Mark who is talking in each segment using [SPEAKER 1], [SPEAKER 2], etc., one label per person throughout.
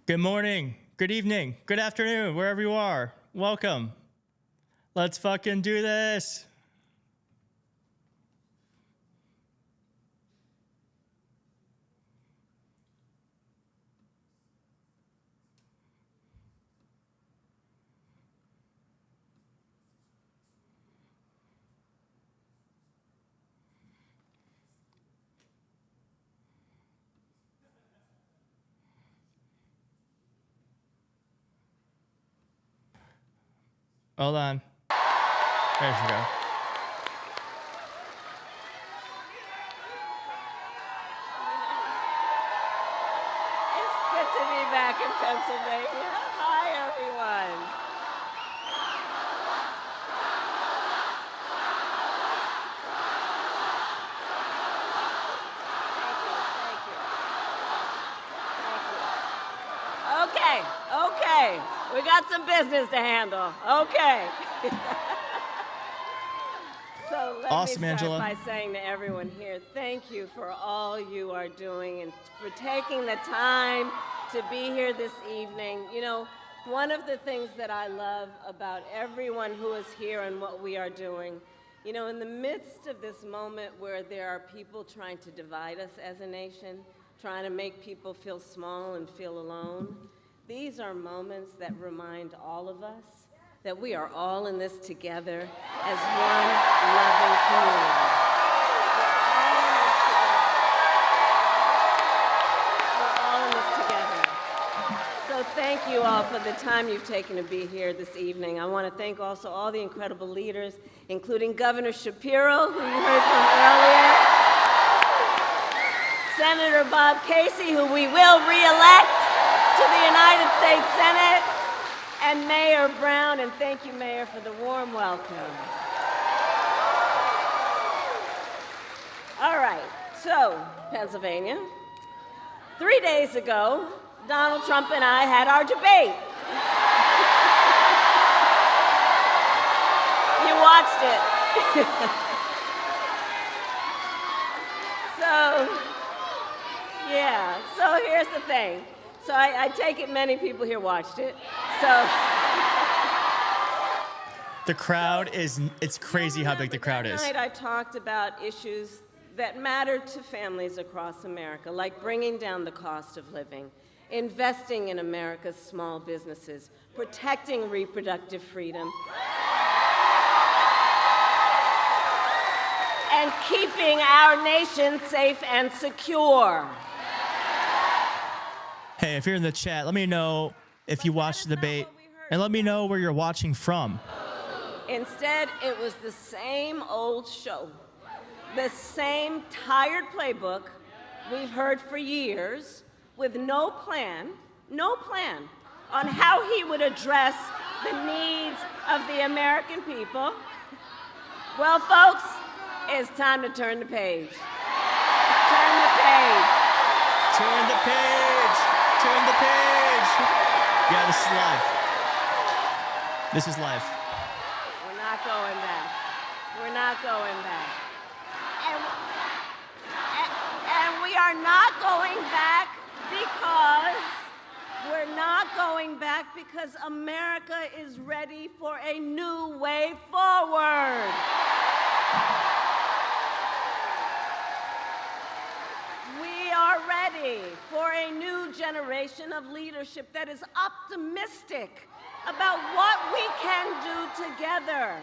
[SPEAKER 1] Good morning, good evening, good afternoon, wherever you are. Welcome. Let's fucking do this. Hold on. There she go.
[SPEAKER 2] It's good to be back in Pennsylvania. Hi, everyone. Thank you. Okay. We got some business to handle. Okay. So let
[SPEAKER 1] Awesome,
[SPEAKER 2] me start
[SPEAKER 1] Angela.
[SPEAKER 2] by saying to everyone here, thank you for all you are doing and for taking the time to be here this evening. You know, one of the things that I love about everyone who is here and what we are doing, you know, in the midst of this moment where there are people trying to divide us as a nation, trying to make people feel small and feel alone, these are moments that remind all of us that we are all in this together as one loving community. We're all in this together. So thank you all for the time you've taken to be here this evening. I want to thank also all the incredible leaders, including Governor Shapiro, who you heard from earlier, Senator Bob Casey, who we will re-elect to the United States Senate, and Mayor Brown, and thank you, Mayor, for the warm welcome. All right, so, Pennsylvania. 3 days ago, Donald Trump and I had our debate. You watched it. So here's the thing. So I take it many people here watched it. So
[SPEAKER 1] The crowd is, it's crazy how big the crowd is.
[SPEAKER 2] Tonight I talked about issues that matter to families across America, like bringing down the cost of living, investing in America's small businesses, protecting reproductive freedom, and keeping our nation safe and secure.
[SPEAKER 1] Hey, if you're in the chat, let me know if you watched the debate, and let me know where you're watching from.
[SPEAKER 2] Instead, it was the same old show, the same tired playbook we've heard for years, with no plan on how he would address the needs of the American people. Well, folks, it's time to turn the page. Turn the page.
[SPEAKER 1] Turn the page. Turn the page. Yeah, this is live. This is live.
[SPEAKER 2] We're not going back. We're not going back. And we are not going back because America is ready for a new way forward. We are ready for a new generation of leadership that is optimistic about what we can do together,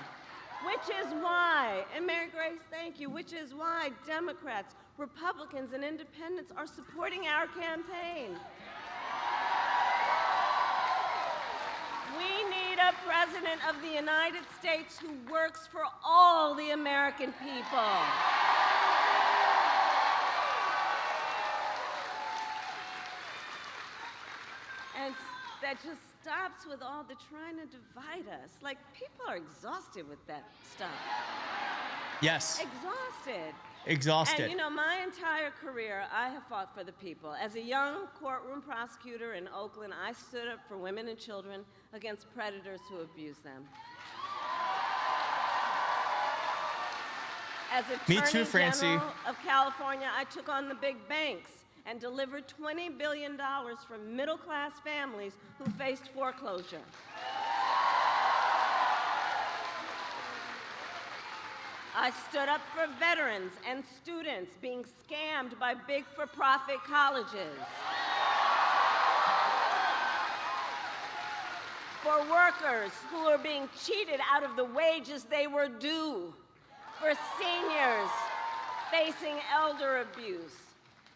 [SPEAKER 2] which is why, and Mary Grace, thank you, which is why Democrats, Republicans, and Independents are supporting our campaign. We need a president of the United States who works for all the American people. And that just stops with all the trying to divide us. Like, people are exhausted with that stuff.
[SPEAKER 1] Yes.
[SPEAKER 2] Exhausted. And you know, my entire career, I have fought for the people. As a young courtroom prosecutor in Oakland, I stood up for women and children against predators who abuse them. As Attorney General of California, I took on the big banks and delivered $20 billion for middle-class families who faced foreclosure. I stood up for veterans and students being scammed by big for-profit colleges. For workers who are being cheated out of the wages they were due. For seniors facing elder abuse.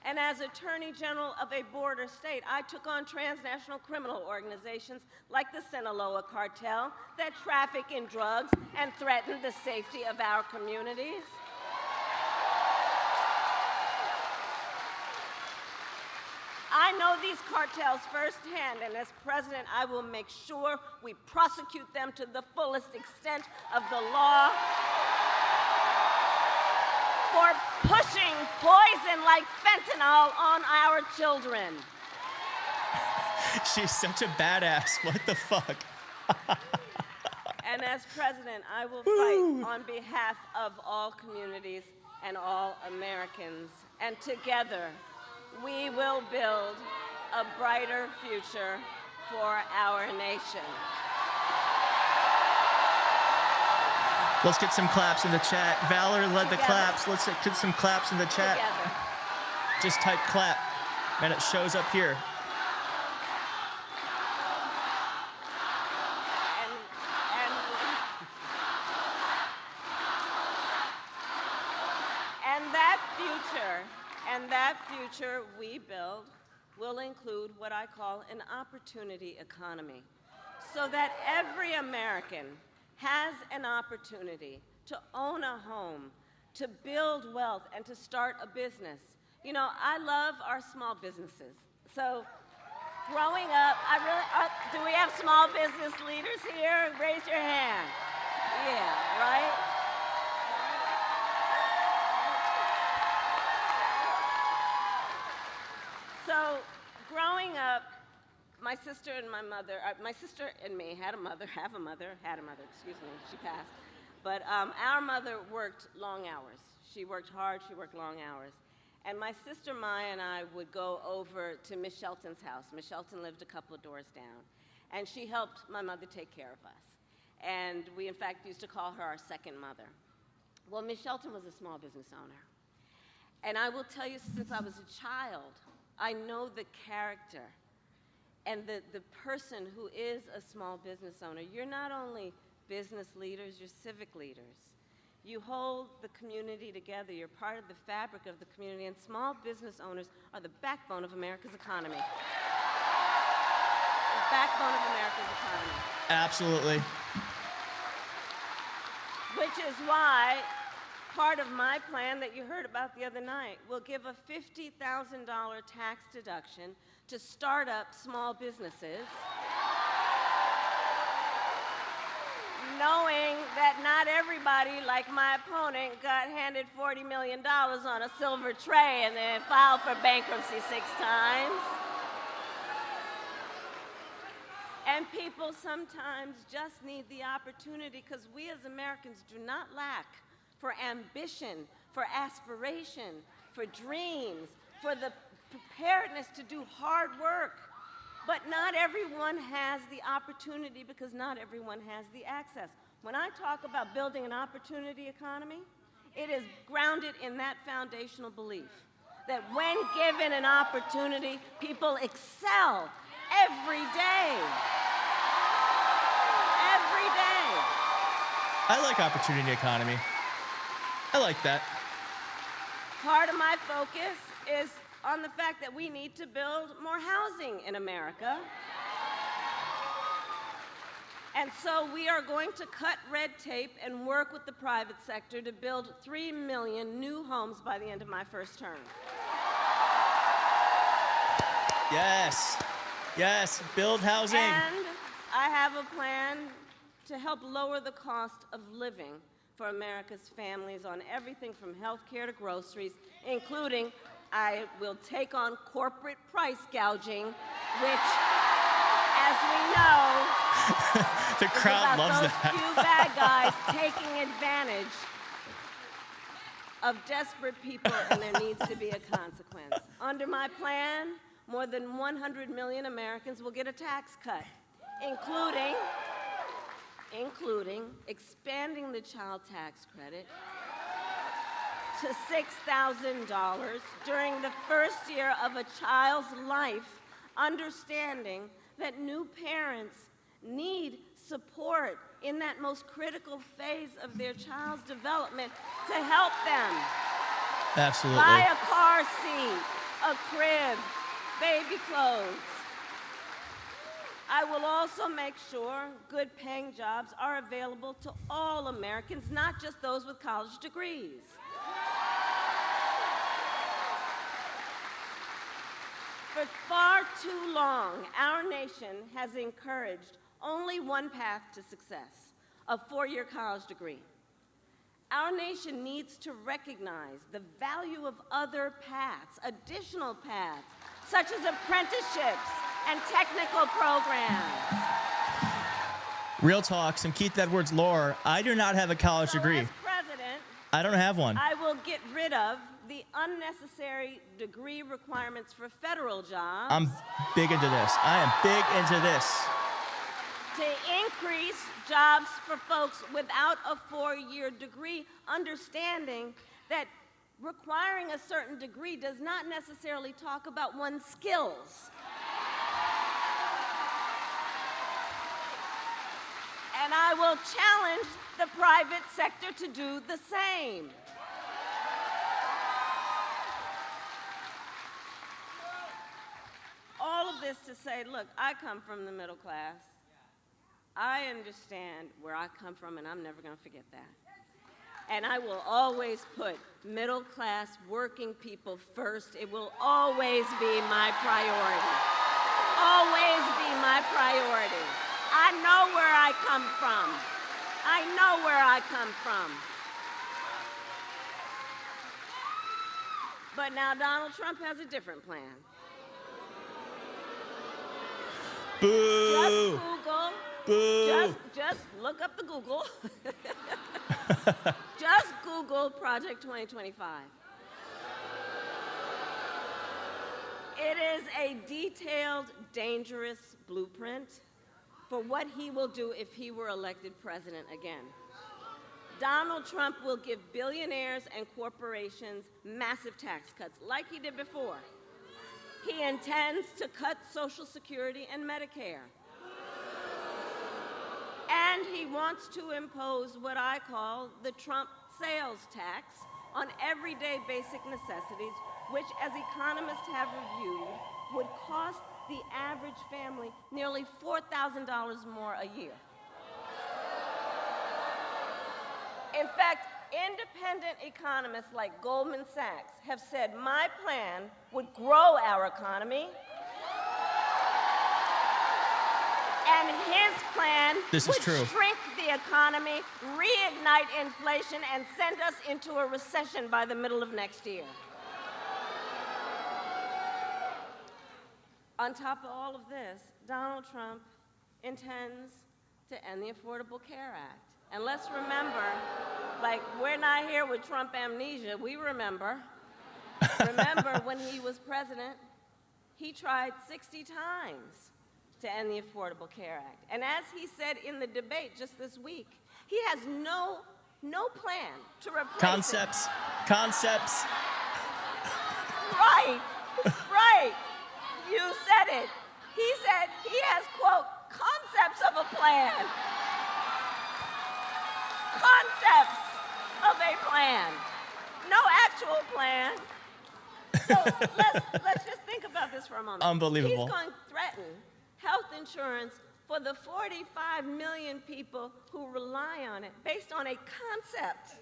[SPEAKER 2] And as Attorney General of a border state, I took on transnational criminal organizations like the Sinaloa cartel that traffic in drugs and threaten the safety of our communities. I know these cartels firsthand, and as president, I will make sure we prosecute them to the fullest extent of the law for pushing poison like fentanyl on our children.
[SPEAKER 1] She's such a badass. What the fuck?
[SPEAKER 2] And as president, I will fight on behalf of all communities and all Americans. And together, we will build a brighter future for our nation.
[SPEAKER 1] Let's get some claps in the chat. Valor led the claps. Let's get some claps in the chat.
[SPEAKER 2] Together.
[SPEAKER 1] Just type clap, and it shows up here. And that future we build will include what I call an opportunity economy, so that every American has an opportunity to own a home, to build wealth, and to start a business. You know, I love our small businesses. So growing up, do we have small business leaders here? Raise your hand. Yeah, right? So growing up, my sister and me have a mother, excuse me, she passed. But our mother worked long hours. She worked hard, she worked long hours. And my sister Maya and I would go over to Miss Shelton's house. Miss Shelton lived a couple of doors down. And she helped my mother take care of us. And we, in fact, used to call her our second mother. Well, Miss Shelton was a small business owner. And I will tell you, since I was a child, I know the character and the person who is a small business owner. You're not only business leaders, you're civic leaders. You hold the community together. You're part of the fabric of the community, and small business owners are the backbone of America's economy. The backbone of America's economy. Absolutely.
[SPEAKER 2] Which is why part of my plan that you heard about the other night will give a $50,000 tax deduction to start up small businesses, knowing that not everybody, like my opponent, got handed $40 million on a silver tray and then filed for bankruptcy 6 times. And people sometimes just need the opportunity, because we as Americans do not lack for ambition, for aspiration, for dreams, for the preparedness to do hard work. But not everyone has the opportunity, because not everyone has the access. When I talk about building an opportunity economy, it is grounded in that foundational belief that when given an opportunity, people excel every day. Every day.
[SPEAKER 1] I like opportunity economy. I like that.
[SPEAKER 2] Part of my focus is on the fact that we need to build more housing in America. And so we are going to cut red tape and work with the private sector to build 3 million new homes by the end of my first term.
[SPEAKER 1] Yes. Yes, build housing.
[SPEAKER 2] And I have a plan to help lower the cost of living for America's families on everything from health care to groceries, including I will take on corporate price gouging, which, as we know,
[SPEAKER 1] the crowd loves
[SPEAKER 2] those
[SPEAKER 1] that.
[SPEAKER 2] few bad guys taking advantage
[SPEAKER 1] of desperate people, and there needs to be a consequence. Under my plan, more than 100 million Americans will get a tax cut, including expanding the child tax credit to $6,000 during the first year of a child's life, understanding that new parents need support in that most critical phase of their child's development to help them.
[SPEAKER 3] Absolutely.
[SPEAKER 1] Buy a car seat, a crib, baby clothes. I will also make sure good paying jobs are available to all Americans, not just those with college degrees. For far too long, our nation has encouraged only one path to success, a four-year college degree. Our nation needs to recognize the value of other paths, additional paths, such as apprenticeships and technical programs.
[SPEAKER 3] Real talk, some Keith Edwards lore. I do not have a college degree.
[SPEAKER 1] As president,
[SPEAKER 3] I don't have one.
[SPEAKER 1] I will get rid of the unnecessary degree requirements for federal jobs.
[SPEAKER 3] I'm big into this. I am big into this.
[SPEAKER 1] To increase jobs for folks without a four-year degree, understanding that requiring a certain degree does not necessarily talk about one's skills. And I will challenge the private sector to do the same. All of this to say, look, I come from the middle class. I understand where I come from, and I'm never going to forget that. And I will always put middle-class working people first. It will always be my priority. Always be my priority. I know where I come from. I know where I come from. But now Donald Trump has a different plan.
[SPEAKER 3] Boo!
[SPEAKER 1] Just Google.
[SPEAKER 3] Boo!
[SPEAKER 1] Just look up the Google. Just Google Project 2025. It is a detailed, dangerous blueprint for what he will do if he were elected president again. Donald Trump will give billionaires and corporations massive tax cuts, like he did before. He intends to cut Social Security and Medicare. And he wants to impose what I call the Trump sales tax on everyday basic necessities, which, as economists have reviewed, would cost the average family nearly $4,000 more a year. In fact, independent economists like Goldman Sachs have said my plan would grow our economy, and his plan would shrink the economy, reignite inflation, and send us into a recession by the middle of next year. On top of all of this, Donald Trump intends to end the Affordable Care Act. And let's remember, like, we're not here with Trump amnesia. We remember. Remember when he was president, he tried 60 times to end the Affordable Care Act. And as he said in the debate just this week, he has no plan to replace
[SPEAKER 3] Concepts.
[SPEAKER 1] Right, right. You said it. He said he has, quote, concepts of a plan. Concepts of a plan. No actual plan. So let's just think about this for a moment.
[SPEAKER 3] Unbelievable.
[SPEAKER 1] He's going to threaten health insurance for the 45 million people who rely on it based on a concept.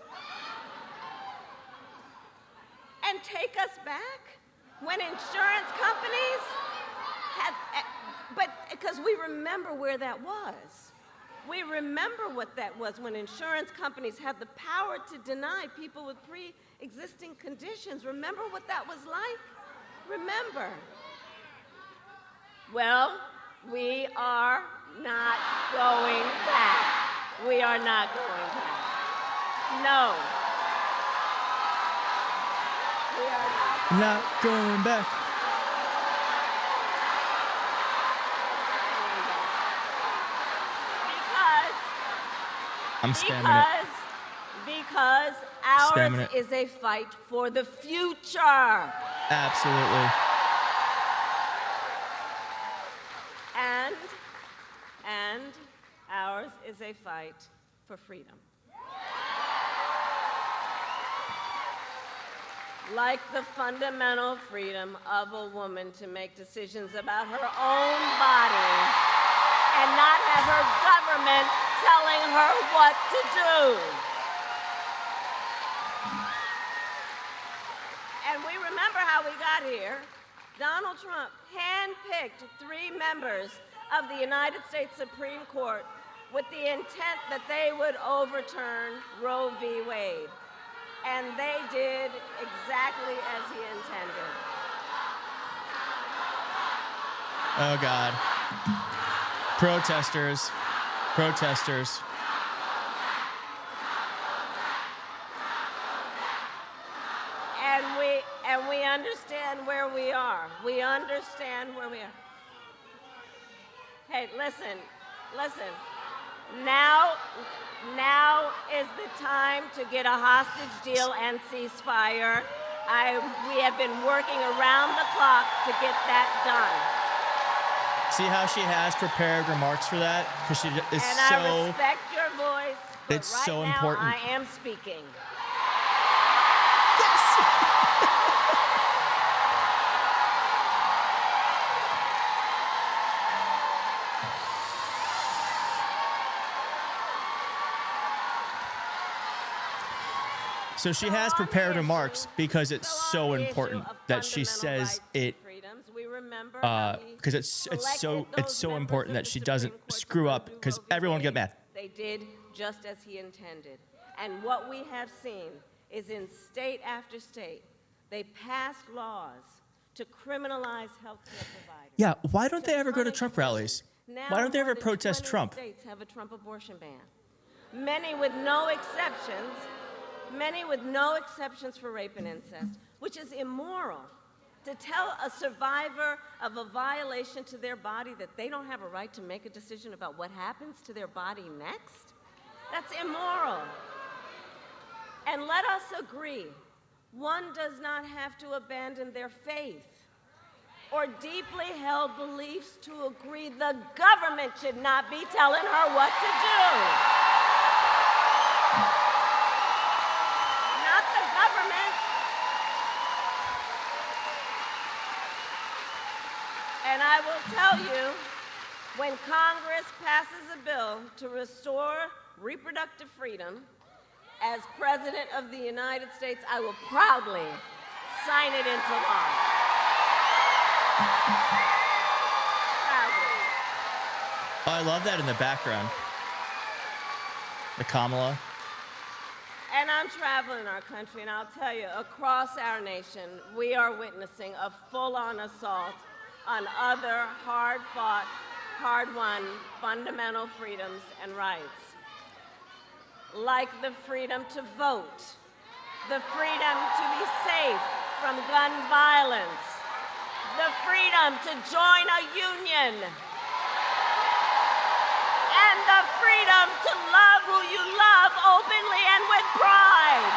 [SPEAKER 1] And take us back when insurance companies had, but because we remember where that was. We remember what that was when insurance companies had the power to deny people with pre-existing conditions. Remember what that was like? Remember. Well, we are not going back. We are not going back. No. We are
[SPEAKER 3] Not going back.
[SPEAKER 1] because
[SPEAKER 3] I'm spamming it.
[SPEAKER 1] because
[SPEAKER 3] Spamming
[SPEAKER 1] ours
[SPEAKER 3] it.
[SPEAKER 1] is a fight for the future.
[SPEAKER 3] Absolutely.
[SPEAKER 1] And ours is a fight for freedom. Like the fundamental freedom of a woman to make decisions about her own body and not have her government telling her what to do. And we remember how we got here. Donald Trump handpicked 3 members of the United States Supreme Court with the intent that they would overturn Roe v. Wade. And they did exactly as he intended.
[SPEAKER 3] Oh, God. Protesters. Protesters.
[SPEAKER 1] And we understand where we are. We understand where we are. Hey, listen. Now is the time to get a hostage deal and ceasefire. We have been working around the clock to get that done.
[SPEAKER 3] See how she has prepared remarks for that? Because she is
[SPEAKER 1] And
[SPEAKER 3] so.
[SPEAKER 1] I respect your voice, but
[SPEAKER 3] It's
[SPEAKER 1] right
[SPEAKER 3] so
[SPEAKER 1] now
[SPEAKER 3] important.
[SPEAKER 1] I am speaking.
[SPEAKER 3] So she has
[SPEAKER 1] So on the
[SPEAKER 3] prepared
[SPEAKER 1] issue-
[SPEAKER 3] remarks because it's so
[SPEAKER 1] on the
[SPEAKER 3] important
[SPEAKER 1] issue of
[SPEAKER 3] that she
[SPEAKER 1] fundamental
[SPEAKER 3] says
[SPEAKER 1] rights and
[SPEAKER 3] it.
[SPEAKER 1] freedoms, we remember how we
[SPEAKER 3] Because it's
[SPEAKER 1] selected those
[SPEAKER 3] so
[SPEAKER 1] members
[SPEAKER 3] important
[SPEAKER 1] of
[SPEAKER 3] that
[SPEAKER 1] the
[SPEAKER 3] she
[SPEAKER 1] Supreme
[SPEAKER 3] doesn't
[SPEAKER 1] Court to
[SPEAKER 3] screw up
[SPEAKER 1] undo
[SPEAKER 3] because
[SPEAKER 1] Roe v.
[SPEAKER 3] everyone will get
[SPEAKER 1] Wade.
[SPEAKER 3] mad.
[SPEAKER 1] They did just as he intended. And what we have seen is in state after state, they passed laws to criminalize healthcare providers.
[SPEAKER 3] Yeah, why don't
[SPEAKER 1] to
[SPEAKER 3] they ever go to
[SPEAKER 1] punish
[SPEAKER 3] Trump
[SPEAKER 1] women.
[SPEAKER 3] rallies?
[SPEAKER 1] Now
[SPEAKER 3] Why don't they
[SPEAKER 1] more
[SPEAKER 3] ever
[SPEAKER 1] than
[SPEAKER 3] protest
[SPEAKER 1] 20
[SPEAKER 3] Trump?
[SPEAKER 1] States have a Trump abortion ban. Many with no exceptions for rape and incest, which is immoral. To tell a survivor of a violation to their body that they don't have a right to make a decision about what happens to their body next, that's immoral. And let us agree, one does not have to abandon their faith or deeply held beliefs to agree the government should not be telling her what to do. Not the government. And I will tell you, when Congress passes a bill to restore reproductive freedom, as President of the United States, I will proudly sign it into law. Proudly.
[SPEAKER 3] Oh, I love that in the background. The Kamala.
[SPEAKER 1] And I'm traveling our country, and I'll tell you, across our nation, we are witnessing a full-on assault on other hard-fought, hard-won fundamental freedoms and rights, like the freedom to vote, the freedom to be safe from gun violence, the freedom to join a union, and the freedom to love who you love openly and with pride.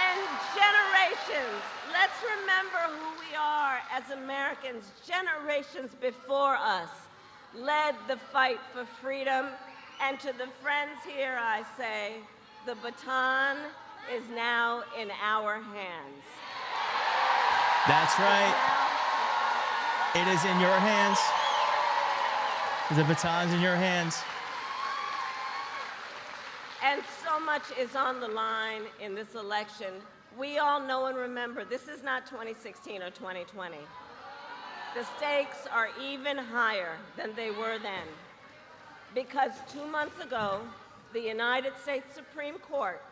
[SPEAKER 1] And generations, let's remember who we are as Americans. Generations before us led the fight for freedom. And to the friends here, I say, the baton is now in our hands.
[SPEAKER 3] That's right. It is in your hands. The baton's in your hands.
[SPEAKER 1] And so much is on the line in this election. We all know and remember, this is not 2016 or 2020. The stakes are even higher than they were then. Because 2 months ago, the United States Supreme Court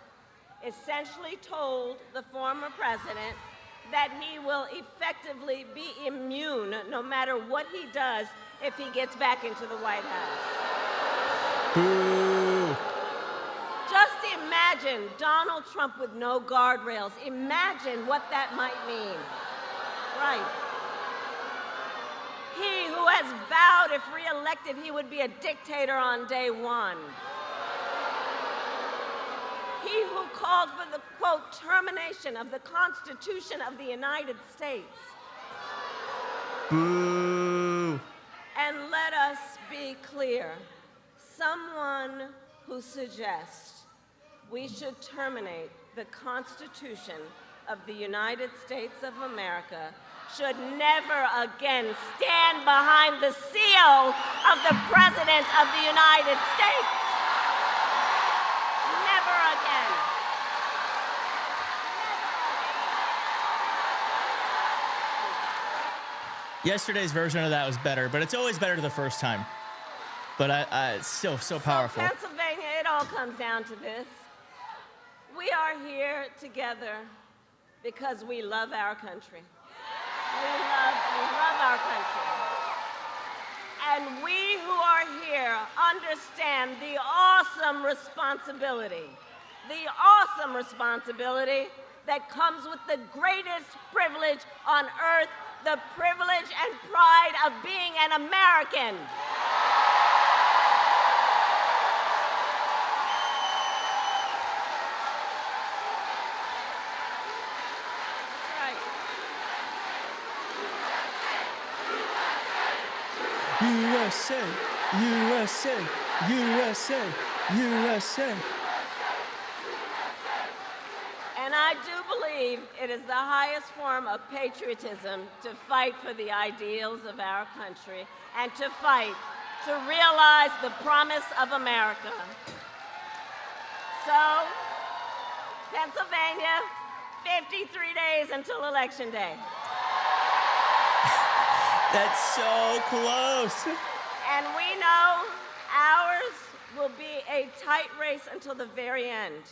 [SPEAKER 1] essentially told the former president that he will effectively be immune no matter what he does if he gets back into the White House.
[SPEAKER 3] Boo.
[SPEAKER 2] Just imagine Donald Trump with no guardrails. Imagine what that might mean. Right. He who has vowed if reelected he would be a dictator on day one. He who called for the, quote, termination of the Constitution of the United States.
[SPEAKER 3] Boo.
[SPEAKER 2] And let us be clear, someone who suggests we should terminate the Constitution of the United States of America should never again stand behind the seal of the President of the United States. Never again.
[SPEAKER 3] Yesterday's version of that was better, but it's always better the first time. But it's still so powerful.
[SPEAKER 2] So Pennsylvania, it all comes down to this. We are here together because we love our country. We love our country. And we who are here understand the awesome responsibility that comes with the greatest privilege on earth, the privilege and pride of being an American.
[SPEAKER 3] USA, USA, USA, USA.
[SPEAKER 2] And I do believe it is the highest form of patriotism to fight for the ideals of our country and to fight to realize the promise of America. So, Pennsylvania, 53 days until Election Day.
[SPEAKER 3] That's so close.
[SPEAKER 2] And we know ours will be a tight race until the very end.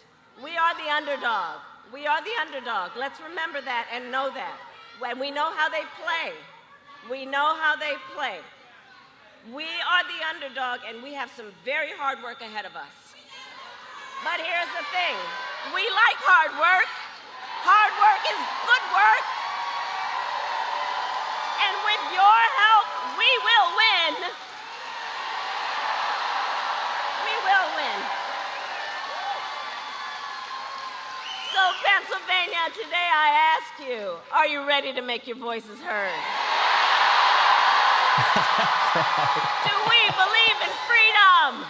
[SPEAKER 2] We are the underdog. We are the underdog. Let's remember that and know that. When we know how they play. We know how they play. We are the underdog, and we have some very hard work ahead of us. But here's the thing. We like hard work. Hard work is good work. And with your help, we will win. We will win. So, Pennsylvania, today I ask you, are you ready to make your voices heard? Do we believe in freedom?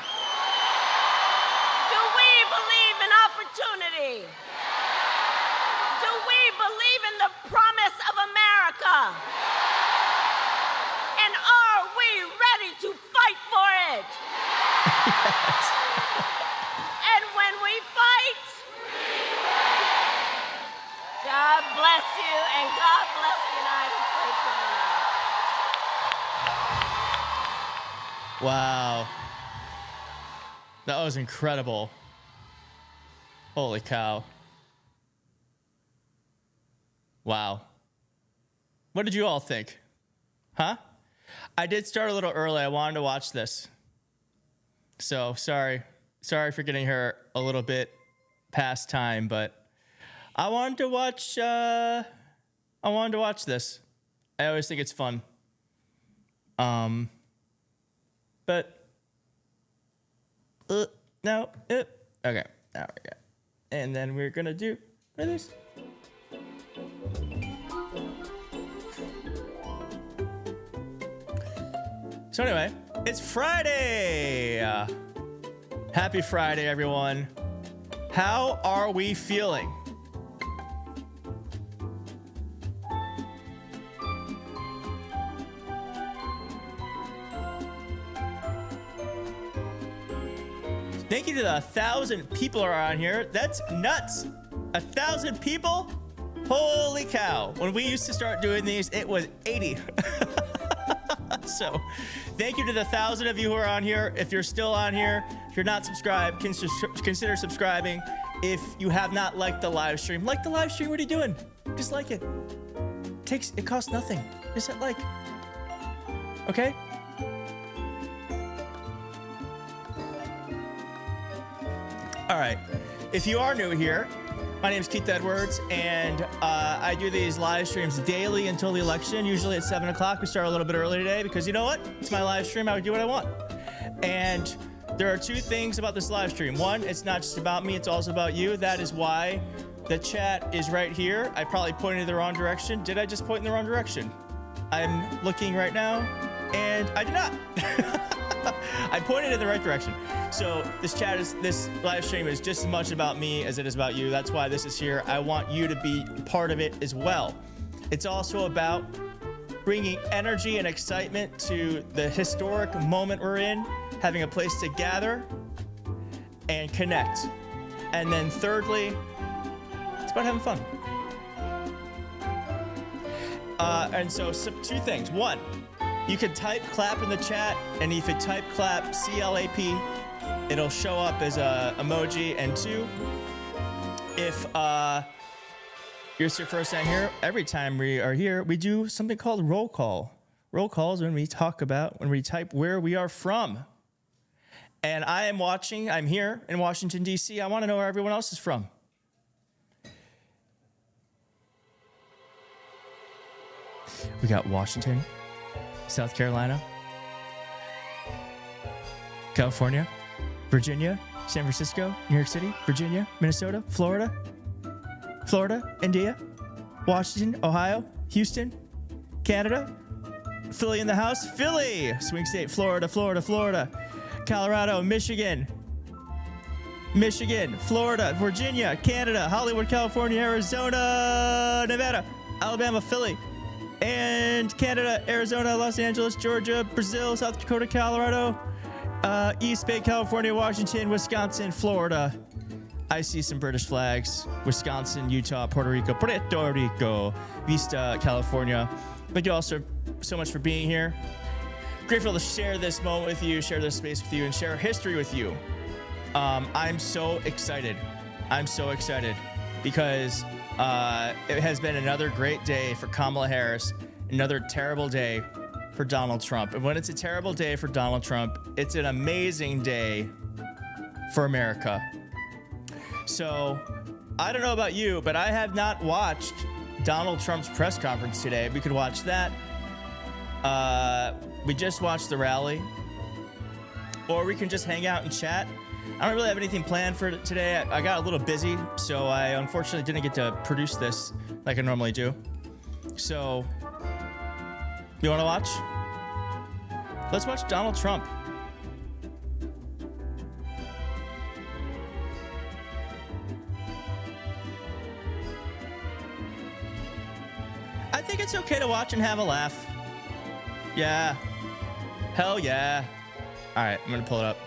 [SPEAKER 2] Do we believe in opportunity? Do we believe in the promise of America? And are we ready to fight for it?
[SPEAKER 3] Yes.
[SPEAKER 2] And when we fight, God bless you and God bless the United States of America.
[SPEAKER 3] Wow. That was incredible. Holy cow. Wow. What did you all think? Huh? I did start a little early. I wanted to watch this. So sorry for getting her a little bit past time, but I wanted to watch this. I always think it's fun. But no, okay, there we go. And then we're gonna do this. So anyway, it's Friday. Happy Friday, everyone. How are we feeling? Thank you to the 1,000 people are on here. That's nuts. 1,000 people? Holy cow. When we used to start doing these, it was 80. So thank you to the 1,000 of you who are on here. If you're still on here, if you're not subscribed, consider subscribing. If you have not liked the live stream, like the live stream. What are you doing? Just like it. It costs nothing. Just hit like. Okay? right. If you are new here, my name is Keith Edwards, and I do these live streams daily until the election, usually at 7 o'clock. We start a little bit early today because you know what? It's my live stream. I would do what I want. And there are two things about this live stream. One, it's not just about me. It's also about you. That is why the chat is right here. I probably pointed in the wrong direction. Did I just point in the wrong direction? I'm looking right now, and I did not. I pointed in the right direction. So this live stream is just as much about me as it is about you. That's why this is here. I want you to be part of it as well. It's also about bringing energy and excitement to the historic moment we're in, having a place to gather and connect. And then thirdly, it's about having fun. And so two things. One, you can type clap in the chat, and if you type clap, C-L-A-P, it'll show up as a emoji. And two, if here's your first time here, every time we are here, we do something called roll call. Roll call is when we type where we are from. And I'm here in Washington, D.C. I want to know where everyone else is from. We got Washington, South Carolina, California, Virginia, San Francisco, New York City, Virginia, Minnesota, Florida, India, Washington, Ohio, Houston, Canada, Philly in the house, Philly, swing state, Florida, Colorado, Michigan, Florida, Virginia, Canada, Hollywood, California, Arizona, Nevada, Alabama, Philly, and Canada, Arizona, Los Angeles, Georgia, Brazil, South Dakota, Colorado, East Bay, California, Washington, Wisconsin, Florida. I see some British flags. Wisconsin, Utah, Puerto Rico, Vista, California. Thank you all so much for being here. Grateful to share this moment with you, share this space with you, and share history with you. I'm so excited. Because it has been another great day for Kamala Harris, another terrible day for Donald Trump. And when it's a terrible day for Donald Trump, it's an amazing day for America. So I don't know about you, but I have not watched Donald Trump's press conference today. We could watch that. We just watched the rally. Or we can just hang out and chat. I don't really have anything planned for today. I got a little busy, so I unfortunately didn't get to produce this like I normally do. So, you want to watch? Let's watch Donald Trump. I think it's okay to watch and have a laugh. Yeah. Hell yeah. All right, I'm going to pull it up.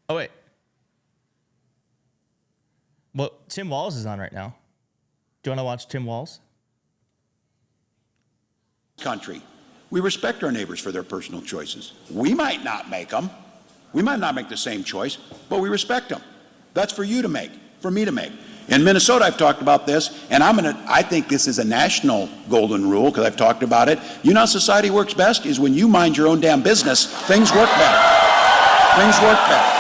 [SPEAKER 3] Oh, wait. Well, Tim Walz is on right now. Do you want to watch Tim Walz?
[SPEAKER 4] Country. We respect our neighbors for their personal choices. We might not make them. We might not make the same choice, but we respect them. That's for you to make, for me to make. In Minnesota, I've talked about this, and I think this is a national golden rule because I've talked about it. You know how society works best is when you mind your own damn business, things work better. Things work better.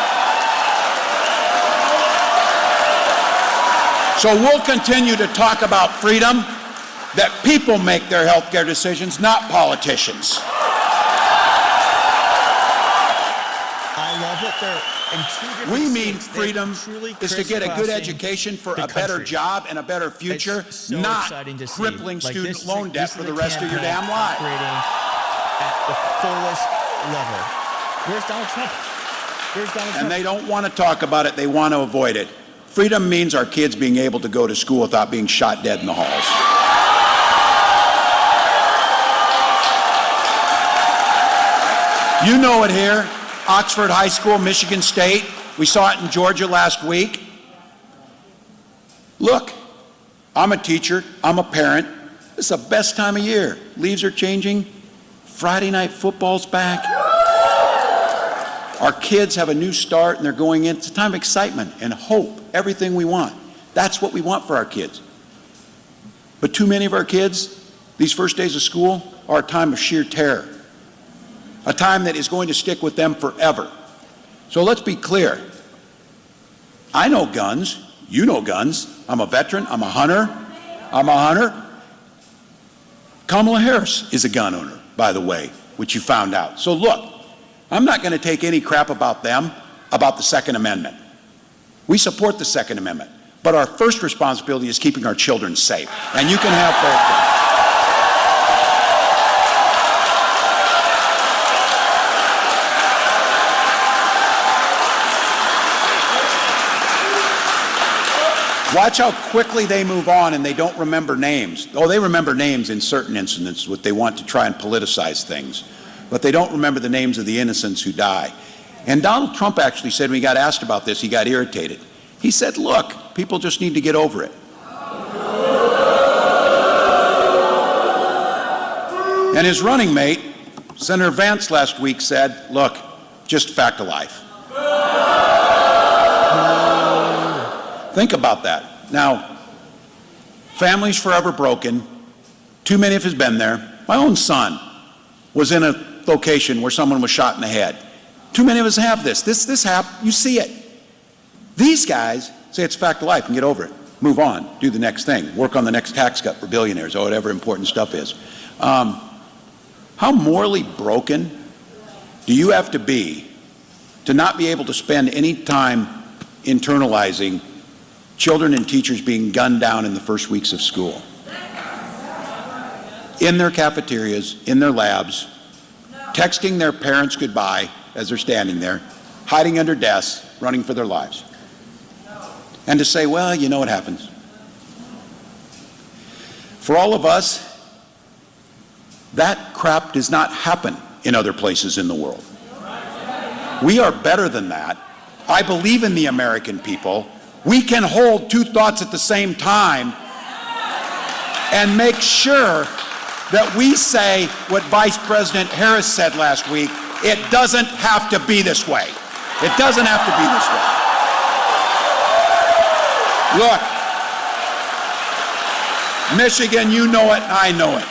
[SPEAKER 4] So we'll continue to talk about freedom, that people make their health care decisions, not politicians.
[SPEAKER 3] I love that they're in two different
[SPEAKER 4] We mean
[SPEAKER 3] states.
[SPEAKER 4] freedom is to get a good
[SPEAKER 3] crisscrossing
[SPEAKER 4] education for
[SPEAKER 3] the
[SPEAKER 4] a better
[SPEAKER 3] country.
[SPEAKER 4] job and a better future,
[SPEAKER 3] It's so
[SPEAKER 4] not
[SPEAKER 3] exciting to see.
[SPEAKER 4] crippling
[SPEAKER 3] Like,
[SPEAKER 4] student
[SPEAKER 3] this is
[SPEAKER 4] loan debt
[SPEAKER 3] this
[SPEAKER 4] for
[SPEAKER 3] is
[SPEAKER 4] the
[SPEAKER 3] a
[SPEAKER 4] rest of your
[SPEAKER 3] campaign
[SPEAKER 4] damn life.
[SPEAKER 3] operating at the fullest level. Where's Donald Trump?
[SPEAKER 4] And they don't want to talk about it, they want to avoid it. Freedom means our kids being able to go to school without being shot dead in the halls. You know it here, Oxford High School, Michigan State. We saw it in Georgia last week. Look, I'm a teacher, I'm a parent. This is the best time of year. Leaves are changing. Friday night football's back. Our kids have a new start and they're going in. It's a time of excitement and hope, everything we want. That's what we want for our kids. But too many of our kids, these first days of school, are a time of sheer terror, a time that is going to stick with them forever. So let's be clear. I know guns. You know guns. I'm a veteran. I'm a hunter. Kamala Harris is a gun owner, by the way, which you found out. So look, I'm not going to take any crap about them, about the Second Amendment. We support the Second Amendment, but our first responsibility is keeping our children safe. And you can have both things. Watch how quickly they move on and they don't remember names. Oh, they remember names in certain incidents, what they want to try and politicize things. But they don't remember the names of the innocents who die. And Donald Trump actually said, when he got asked about this, he got irritated. He said, look, people just need to get over it. And his running mate, Senator Vance, last week said, look, just a fact of life. Think about that. Now, families forever broken. Too many of us have been there. My own son was in a location where someone was shot in the head. Too many of us have this. This happened. You see it. These guys say it's a fact of life and get over it. Move on. Do the next thing. Work on the next tax cut for billionaires or whatever important stuff is. How morally broken do you have to be to not be able to spend any time internalizing children and teachers being gunned down in the first weeks of school? In their cafeterias, in their labs, texting their parents goodbye as they're standing there, hiding under desks, running for their lives. And to say, well, you know what happens. For all of us, that crap does not happen in other places in the world. We are better than that. I believe in the American people. We can hold two thoughts at the same time and make sure that we say what Vice President Harris said last week, it doesn't have to be this way. It doesn't have to be this way. Look, Michigan, you know it, I know it.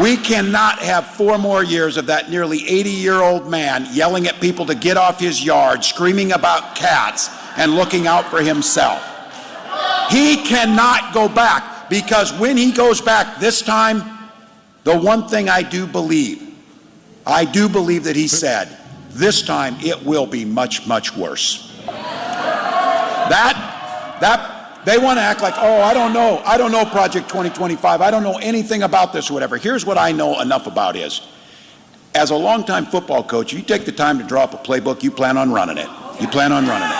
[SPEAKER 4] We cannot have 4 more years of that nearly 80-year-old man yelling at people to get off his yard, screaming about cats, and looking out for himself. He cannot go back, because when he goes back this time, the one thing I do believe that he said, this time it will be much, much worse. They want to act like, oh, I don't know Project 2025, I don't know anything about this or whatever. Here's what I know enough about is, as a longtime football coach, you take the time to draw up a playbook, you plan on running it. You plan on running it.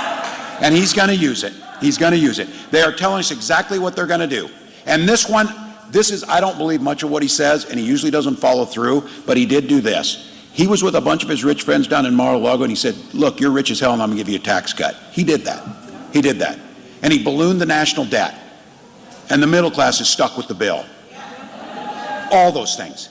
[SPEAKER 4] And he's going to use it. He's going to use it. They are telling us exactly what they're going to do. And this is, I don't believe much of what he says, and he usually doesn't follow through, but he did do this. He was with a bunch of his rich friends down in Mar-a-Lago, and he said, look, you're rich as hell, and I'm going to give you a tax cut. He did that. He did that. And he ballooned the national debt. And the middle class is stuck with the bill. All those things.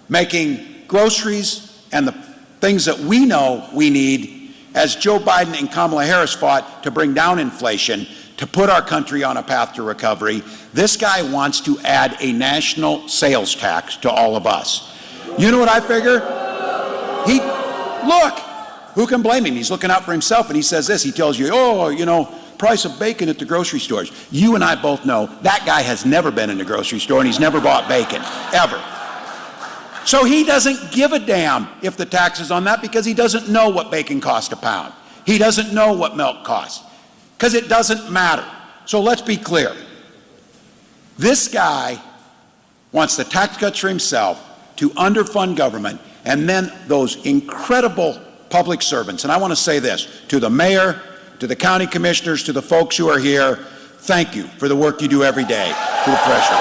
[SPEAKER 4] Making groceries and the things that we know we need, as Joe Biden and Kamala Harris fought to bring down inflation, to put our country on a path to recovery, this guy wants to add a national sales tax to all of us. You know what I figure? Look, who can blame him? He's looking out for himself, and he says this. He tells you, oh, you know, price of bacon at the grocery stores. You and I both know that guy has never been in a grocery store, and he's never bought bacon, ever. So he doesn't give a damn if the tax is on that, because he doesn't know what bacon costs a pound. He doesn't know what milk costs, because it doesn't matter. So let's be clear. This guy wants the tax cuts for himself, to underfund government, and then those incredible public servants. And I want to say this to the mayor, to the county commissioners, to the folks who are here, thank you for the work you do every day, to the pressure.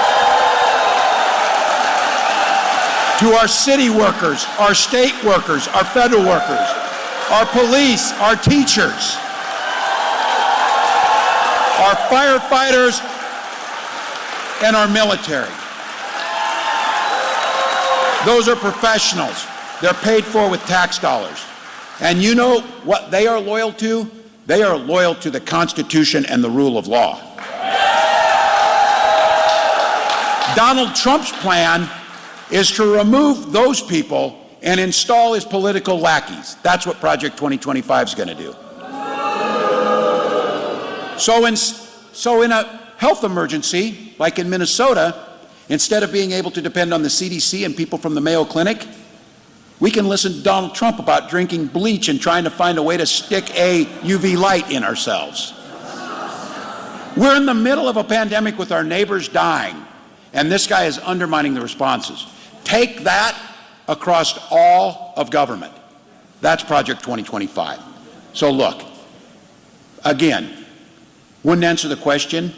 [SPEAKER 4] To our city workers, our state workers, our federal workers, our police, our teachers, our firefighters, and our military. Those are professionals. They're paid for with tax dollars. And you know what they are loyal to? They are loyal to the Constitution and the rule of law. Donald Trump's plan is to remove those people and install his political lackeys. That's what Project 2025 is going to do. So in a health emergency, like in Minnesota, instead of being able to depend on the CDC and people from the Mayo Clinic, we can listen to Donald Trump about drinking bleach and trying to find a way to stick a UV light in ourselves. We're in the middle of a pandemic with our neighbors dying, and this guy is undermining the responses. Take that across all of government. That's Project 2025. So look, again, wouldn't answer the question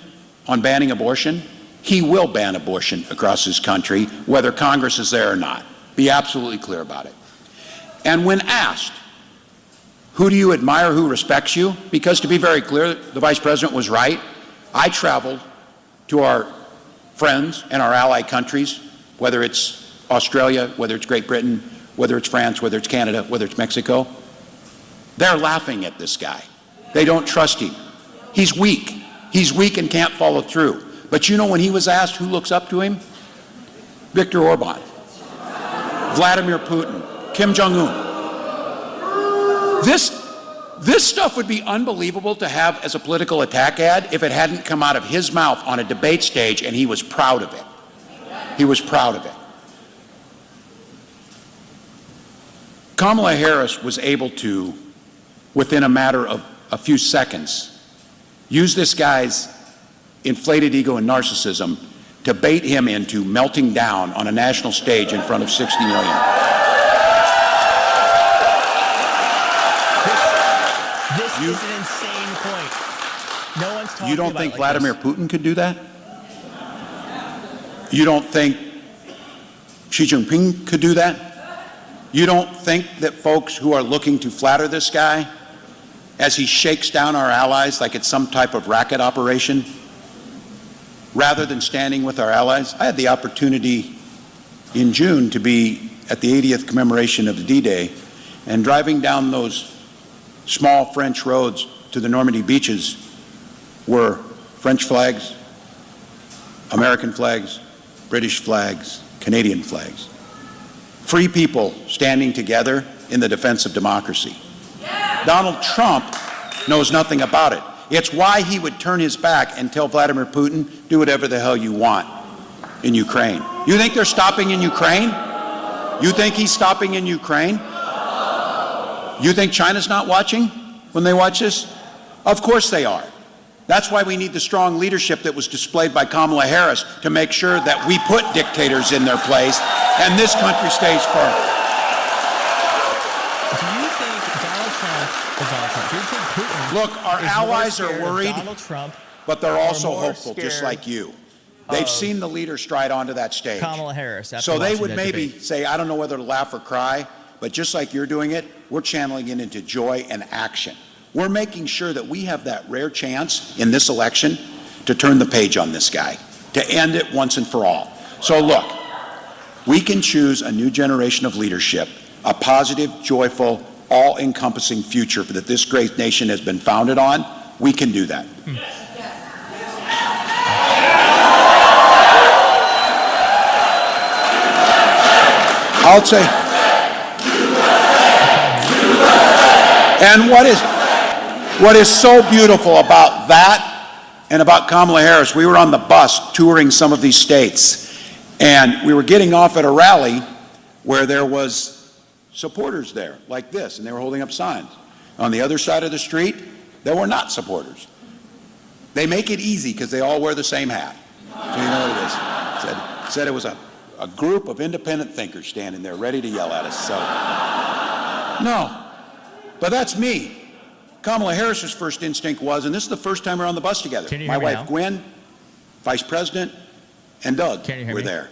[SPEAKER 4] on banning abortion. He will ban abortion across this country, whether Congress is there or not. Be absolutely clear about it. And when asked, who do you admire, who respects you? Because to be very clear, the Vice President was right. I traveled to our friends and our ally countries, whether it's Australia, whether it's Great Britain, whether it's France, whether it's Canada, whether it's Mexico. They're laughing at this guy. They don't trust him. He's weak. He's weak and can't follow through. But you know, when he was asked who looks up to him? Viktor Orban, Vladimir Putin, Kim Jong-un. This stuff would be unbelievable to have as a political attack ad if it hadn't come out of his mouth on a debate stage, and he was proud of it. He was proud of it. Kamala Harris was able to, within a matter of a few seconds, use this guy's inflated ego and narcissism to bait him into melting down on a national stage in front of 60 million.
[SPEAKER 3] This is an insane point. No one's talking about it.
[SPEAKER 4] You don't think
[SPEAKER 3] like
[SPEAKER 4] Vladimir Putin could do that? You don't think Xi Jinping could do that? You don't think that folks who are looking to flatter this guy as he shakes down our allies like it's some type of racket operation, rather than standing with our allies? I had the opportunity in June to be at the 80th commemoration of the D-Day, and driving down those small French roads to the Normandy beaches were French flags, American flags, British flags, Canadian flags. Free people standing together in the defense of democracy. Donald Trump knows nothing about it. It's why he would turn his back and tell Vladimir Putin, do whatever the hell you want in Ukraine. You think they're stopping in Ukraine? You think he's stopping in Ukraine? You think China's not watching when they watch this? Of course they are. That's why we need the strong leadership that was displayed by Kamala Harris to make sure that we put dictators in their place and this country stays firm.
[SPEAKER 3] Do you think do you think Putin
[SPEAKER 4] Look, our
[SPEAKER 3] is
[SPEAKER 4] allies
[SPEAKER 3] more
[SPEAKER 4] are
[SPEAKER 3] scared of
[SPEAKER 4] worried,
[SPEAKER 3] Donald Trump,
[SPEAKER 4] but they're also
[SPEAKER 3] more
[SPEAKER 4] hopeful, just
[SPEAKER 3] scared
[SPEAKER 4] like you. They've seen the leader stride onto that stage.
[SPEAKER 3] Kamala Harris? After
[SPEAKER 4] So they
[SPEAKER 3] watching
[SPEAKER 4] would
[SPEAKER 3] that
[SPEAKER 4] maybe
[SPEAKER 3] debate?
[SPEAKER 4] say, I don't know whether to laugh or cry, but just like you're doing it, we're channeling it into joy and action. We're making sure that we have that rare chance in this election to turn the page on this guy, to end it once and for all. So look, we can choose a new generation of leadership, a positive, joyful, all-encompassing future that this great nation has been founded on. We can do that. I'll say, and what is so beautiful about that and about Kamala Harris, we were on the bus touring some of these states, and we were getting off at a rally where there was supporters there like this, and they were holding up signs. On the other side of the street, there were not supporters. They make it easy because they all wear the same hat. So you know what it is. Said it was a group of independent thinkers standing there ready to yell at us. So, no, but that's me. Kamala Harris's first instinct was, and this is the first time we're on the bus together.
[SPEAKER 3] Can you
[SPEAKER 4] My
[SPEAKER 3] hear me
[SPEAKER 4] wife
[SPEAKER 3] now?
[SPEAKER 4] Gwen, Vice President, and Doug
[SPEAKER 3] Can you hear
[SPEAKER 4] were
[SPEAKER 3] me?
[SPEAKER 4] there.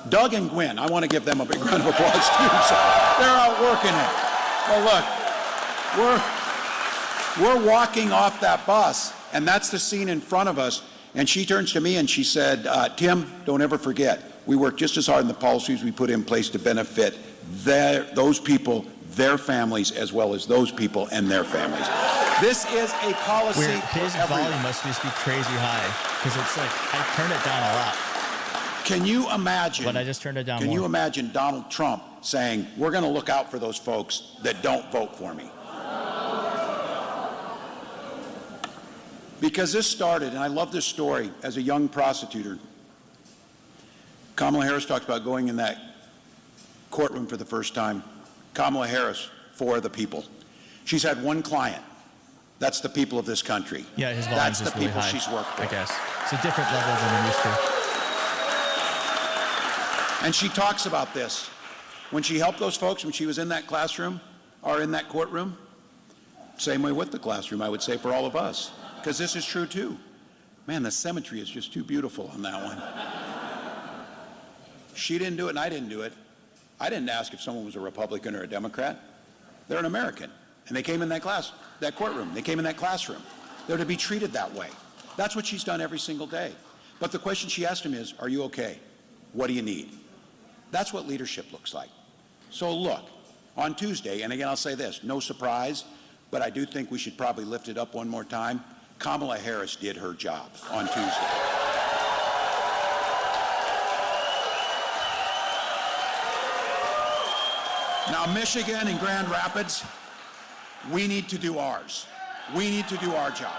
[SPEAKER 4] Doug and Gwen, I want to give them a big round of applause too. So they're out working it. Well, look, we're walking off that bus, and that's the scene in front of us. And she turns to me and she said, Tim, don't ever forget, we work just as hard in the policies we put in place to benefit those people their families as well as those people and their families. This is a policy
[SPEAKER 3] Weird. His
[SPEAKER 4] for everyone.
[SPEAKER 3] volume must just be crazy high because it's like I turned it down a lot.
[SPEAKER 4] Can you imagine?
[SPEAKER 3] But I just turned it down
[SPEAKER 4] Can
[SPEAKER 3] more.
[SPEAKER 4] you imagine Donald Trump saying, we're going to look out for those folks that don't vote for me? Because this started, and I love this story, as a young prosecutor. Kamala Harris talked about going in that courtroom for the first time. Kamala Harris, for the people. She's had one client. That's the people of this country.
[SPEAKER 3] Yeah, his
[SPEAKER 4] That's
[SPEAKER 3] volume's
[SPEAKER 4] the
[SPEAKER 3] just really
[SPEAKER 4] people
[SPEAKER 3] high,
[SPEAKER 4] she's worked for.
[SPEAKER 3] I guess. It's a different level than I'm used to.
[SPEAKER 4] And she talks about this. When she helped those folks, when she was in that classroom, or in that courtroom, same way with the classroom, I would say, for all of us. Because this is true, too. Man, the symmetry is just too beautiful on that one. She didn't do it, and I didn't do it. I didn't ask if someone was a Republican or a Democrat. They're an American. And they came in that courtroom. They came in that classroom. They're to be treated that way. That's what she's done every single day. But the question she asked him is, are you okay? What do you need? That's what leadership looks like. So look, on Tuesday, and again I'll say this, no surprise, but I do think we should probably lift it up one more time. Kamala Harris did her job on Tuesday. Now, Michigan and Grand Rapids, we need to do ours. We need to do our job.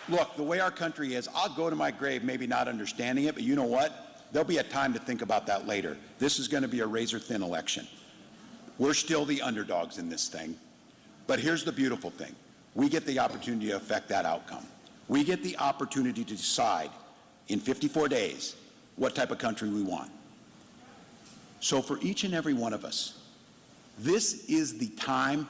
[SPEAKER 4] Look, the way our country is, I'll go to my grave maybe not understanding it, but you know what? There'll be a time to think about that later. This is going to be a razor-thin election. We're still the underdogs in this thing. But here's the beautiful thing. We get the opportunity to affect that outcome. We get the opportunity to decide in 54 days what type of country we want. So for each and every one of us, this is the time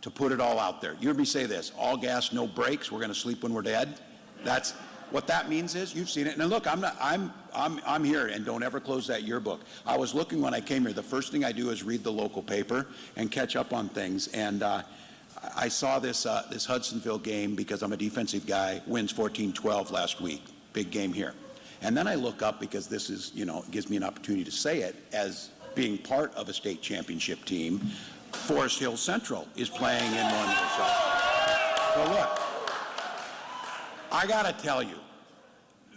[SPEAKER 4] to put it all out there. You heard me say this, all gas, no brakes, we're going to sleep when we're dead. That's what that means is, you've seen it. And look, I'm here, and don't ever close that yearbook. I was looking when I came here, the first thing I do is read the local paper and catch up on things. And I saw this Hudsonville game, because I'm a defensive guy, wins 14-12 last week. Big game here. And then I look up, because this is, gives me an opportunity to say it, as being part of a state championship team, Forest Hill Central is playing in one year. So look, I got to tell you,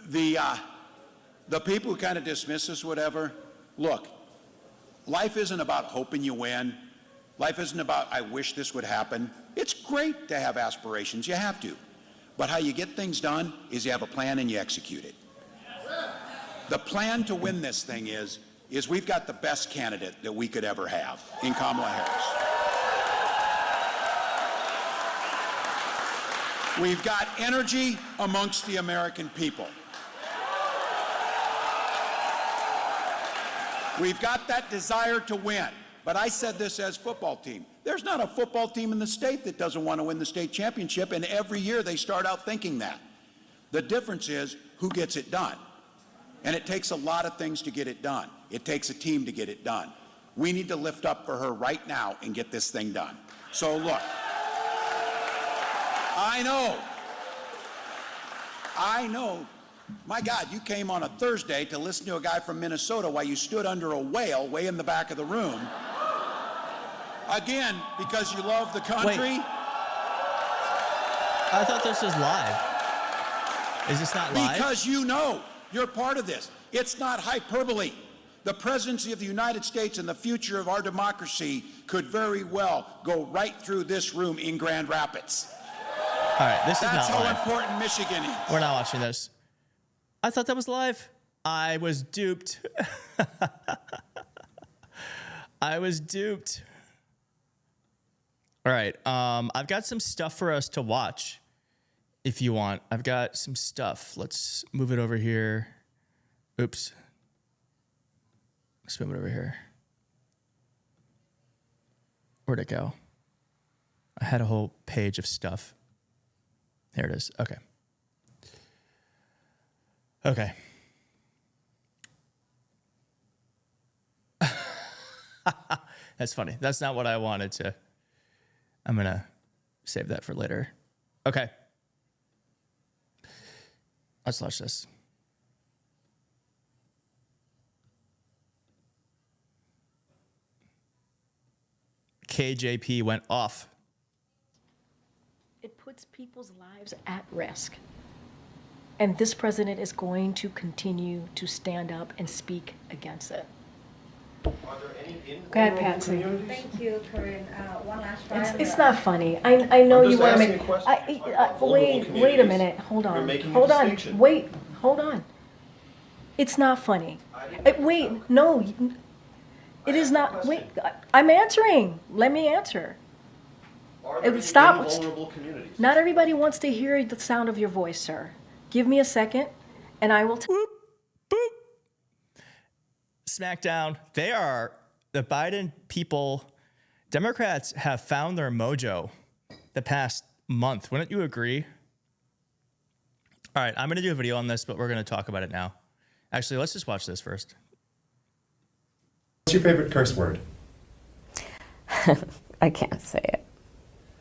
[SPEAKER 4] the people who kind of dismiss us, whatever, look, life isn't about hoping you win. Life isn't about, I wish this would happen. It's great to have aspirations, you have to. But how you get things done is you have a plan and you execute it. The plan to win this thing is we've got the best candidate that we could ever have in Kamala Harris. We've got energy amongst the American people. We've got that desire to win. But I said this as football team. There's not a football team in the state that doesn't want to win the state championship, and every year they start out thinking that. The difference is who gets it done. And it takes a lot of things to get it done. It takes a team to get it done. We need to lift up for her right now and get this thing done. So look, I know, my God, you came on a Thursday to listen to a guy from Minnesota while you stood under a whale way in the back of the room. Again, because you love the country.
[SPEAKER 3] Wait. I thought this was live. Is this not live?
[SPEAKER 4] Because you're part of this. It's not hyperbole. The presidency of the United States and the future of our democracy could very well go right through this room in Grand Rapids.
[SPEAKER 3] All right, this is
[SPEAKER 4] That's
[SPEAKER 3] not
[SPEAKER 4] how
[SPEAKER 3] live.
[SPEAKER 4] important Michigan is.
[SPEAKER 3] We're not watching this. I thought that was live. I was duped. I was duped. All right, I've got some stuff for us to watch if you want. I've got some stuff. Let's move it over here. Oops. Let's move it over here. Where'd it go? I had a whole page of stuff. There it is. Okay. Okay. That's funny. That's not what I wanted to. I'm going to save that for later. Okay. Let's watch this. KJP went off.
[SPEAKER 5] It puts people's lives at risk. And this president is going to continue to stand up and speak against it.
[SPEAKER 6] Are there any in
[SPEAKER 5] Go ahead,
[SPEAKER 6] rural
[SPEAKER 5] Patsy.
[SPEAKER 6] communities?
[SPEAKER 7] Thank you, Corinne. One last try.
[SPEAKER 5] It's not funny. I know
[SPEAKER 6] I'm
[SPEAKER 5] you
[SPEAKER 6] just
[SPEAKER 5] want to
[SPEAKER 6] asking
[SPEAKER 5] make.
[SPEAKER 6] a question.
[SPEAKER 5] Wait a
[SPEAKER 6] communities,
[SPEAKER 5] minute. Hold
[SPEAKER 6] you're
[SPEAKER 5] on.
[SPEAKER 6] making a
[SPEAKER 5] Hold on.
[SPEAKER 6] distinction.
[SPEAKER 5] Wait. Hold on. It's not funny. Wait. No. It is not. Wait. I'm answering. Let me answer.
[SPEAKER 6] Are there any
[SPEAKER 5] Stop.
[SPEAKER 6] in vulnerable communities?
[SPEAKER 5] Not everybody wants to hear the sound of your voice, sir. Give me a second, and I will.
[SPEAKER 3] Boop, boop. Smackdown. They are the Biden people. Democrats have found their mojo the past month. Wouldn't you agree? All right, I'm going to do a video on this, but we're going to talk about it now. Actually, let's just watch this first.
[SPEAKER 6] What's your favorite curse word?
[SPEAKER 2] I can't say it.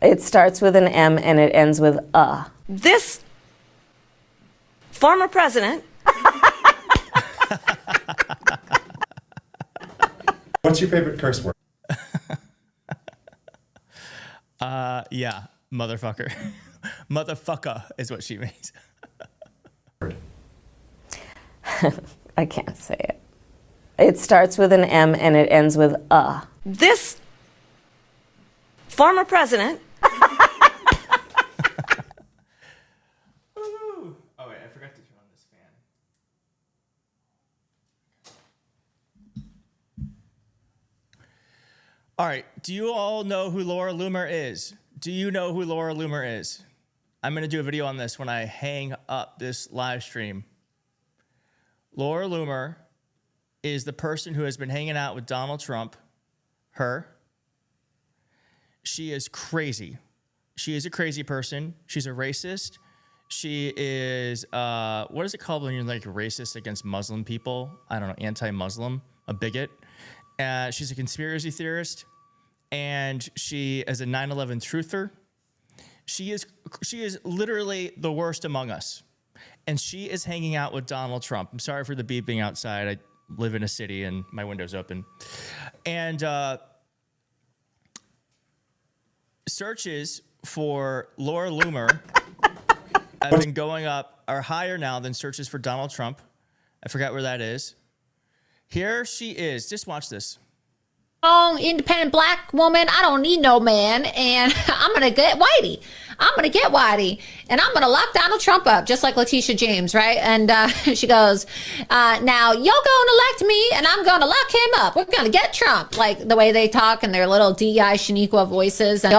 [SPEAKER 2] It starts with an M and it ends with a. This former president.
[SPEAKER 6] What's your favorite curse word?
[SPEAKER 3] Yeah, motherfucker. Motherfucker is what she means.
[SPEAKER 2] I can't say it. It starts with an M and it ends with a. This former president.
[SPEAKER 3] Oh, wait, I forgot to turn on this fan. All right, do you all know who Laura Loomer is? Do you know who Laura Loomer is? I'm going to do a video on this when I hang up this live stream. Laura Loomer is the person who has been hanging out with Donald Trump. Her. She is crazy. She is a crazy person. She's a racist. She is, what is it called when you're like racist against Muslim people? I don't know, anti-Muslim, a bigot. She's a conspiracy theorist, and she is a 9/11 truther. She is literally the worst among us, and she is hanging out with Donald Trump. I'm sorry for the beeping outside. I live in a city and my window's open, and searches for Laura Loomer have been going up, are higher now than searches for Donald Trump. I forgot where that is. Here she is. Just watch this.
[SPEAKER 8] Strong, independent black woman. I don't need no man. And I'm going to get Whitey. And I'm going to lock Donald Trump up, just like Letitia James, right? And she goes, now you're going to elect me and I'm going to lock him up. We're going to get Trump. Like the way they talk and their little DEI Shaniqua voices. And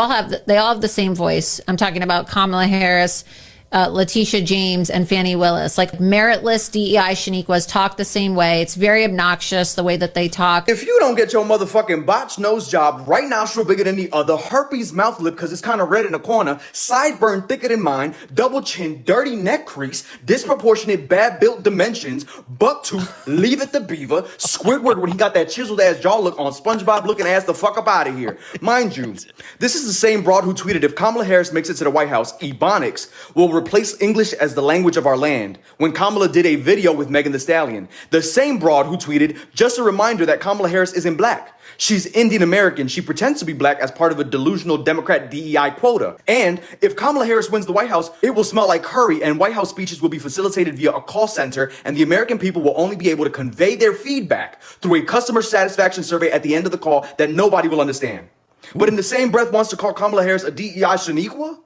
[SPEAKER 8] they all have the same voice. I'm talking about Kamala Harris, Letitia James, and Fannie Willis. Like meritless DEI Shaniquas talk the same way. It's very obnoxious the way that they talk.
[SPEAKER 9] If you don't get your motherfucking botch nose job right nostril bigger than the other, herpes mouth lip because it's kind of red in the corner, sideburn thicker than mine, double chin, dirty neck crease, disproportionate bad built dimensions, buck tooth, leave it to Beaver, Squidward when he got that chiseled ass jaw look on, SpongeBob looking ass the fuck up out of here. Mind you, this is the same broad who tweeted if Kamala Harris makes it to the White House, Ebonics will replace English as the language of our land when Kamala did a video with Megan Thee Stallion. The same broad who tweeted, just a reminder that Kamala Harris isn't black. She's Indian American. She pretends to be black as part of a delusional Democrat DEI quota. And if Kamala Harris wins the White House, it will smell like curry and White House speeches will be facilitated via a call center and the American people will only be able to convey their feedback through a customer satisfaction survey at the end of the call that nobody will understand. But in the same breath wants to call Kamala Harris a DEI Shaniqua?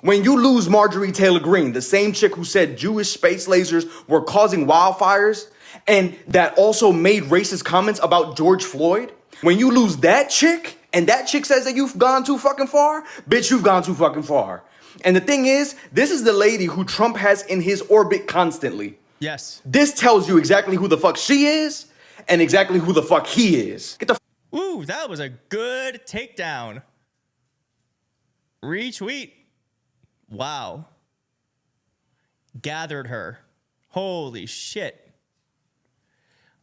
[SPEAKER 9] When you lose Marjorie Taylor Greene, the same chick who said Jewish space lasers were causing wildfires and that also made racist comments about George Floyd, when you lose that chick and that chick says that you've gone too fucking far, bitch, you've gone too fucking far. And the thing is, this is the lady who Trump has in his orbit constantly.
[SPEAKER 3] Yes.
[SPEAKER 9] This tells you exactly who the fuck she is and exactly who the fuck he is. Get the
[SPEAKER 3] Ooh, that was a good takedown. Retweet. Wow. Gathered her. Holy shit.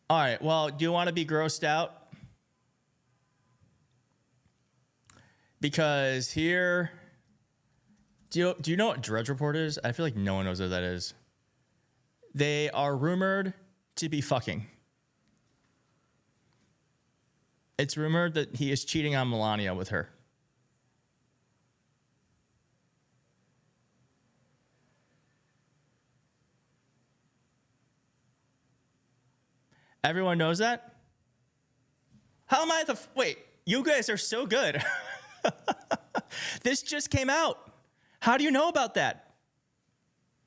[SPEAKER 3] All right, well, do you want to be grossed out? Because here, do you know what Drudge Report is? I feel like no one knows what that is. They are rumored to be fucking. It's rumored that he is cheating on Melania with her. Everyone knows that? How am I wait, you guys are so good. This just came out. How do you know about that?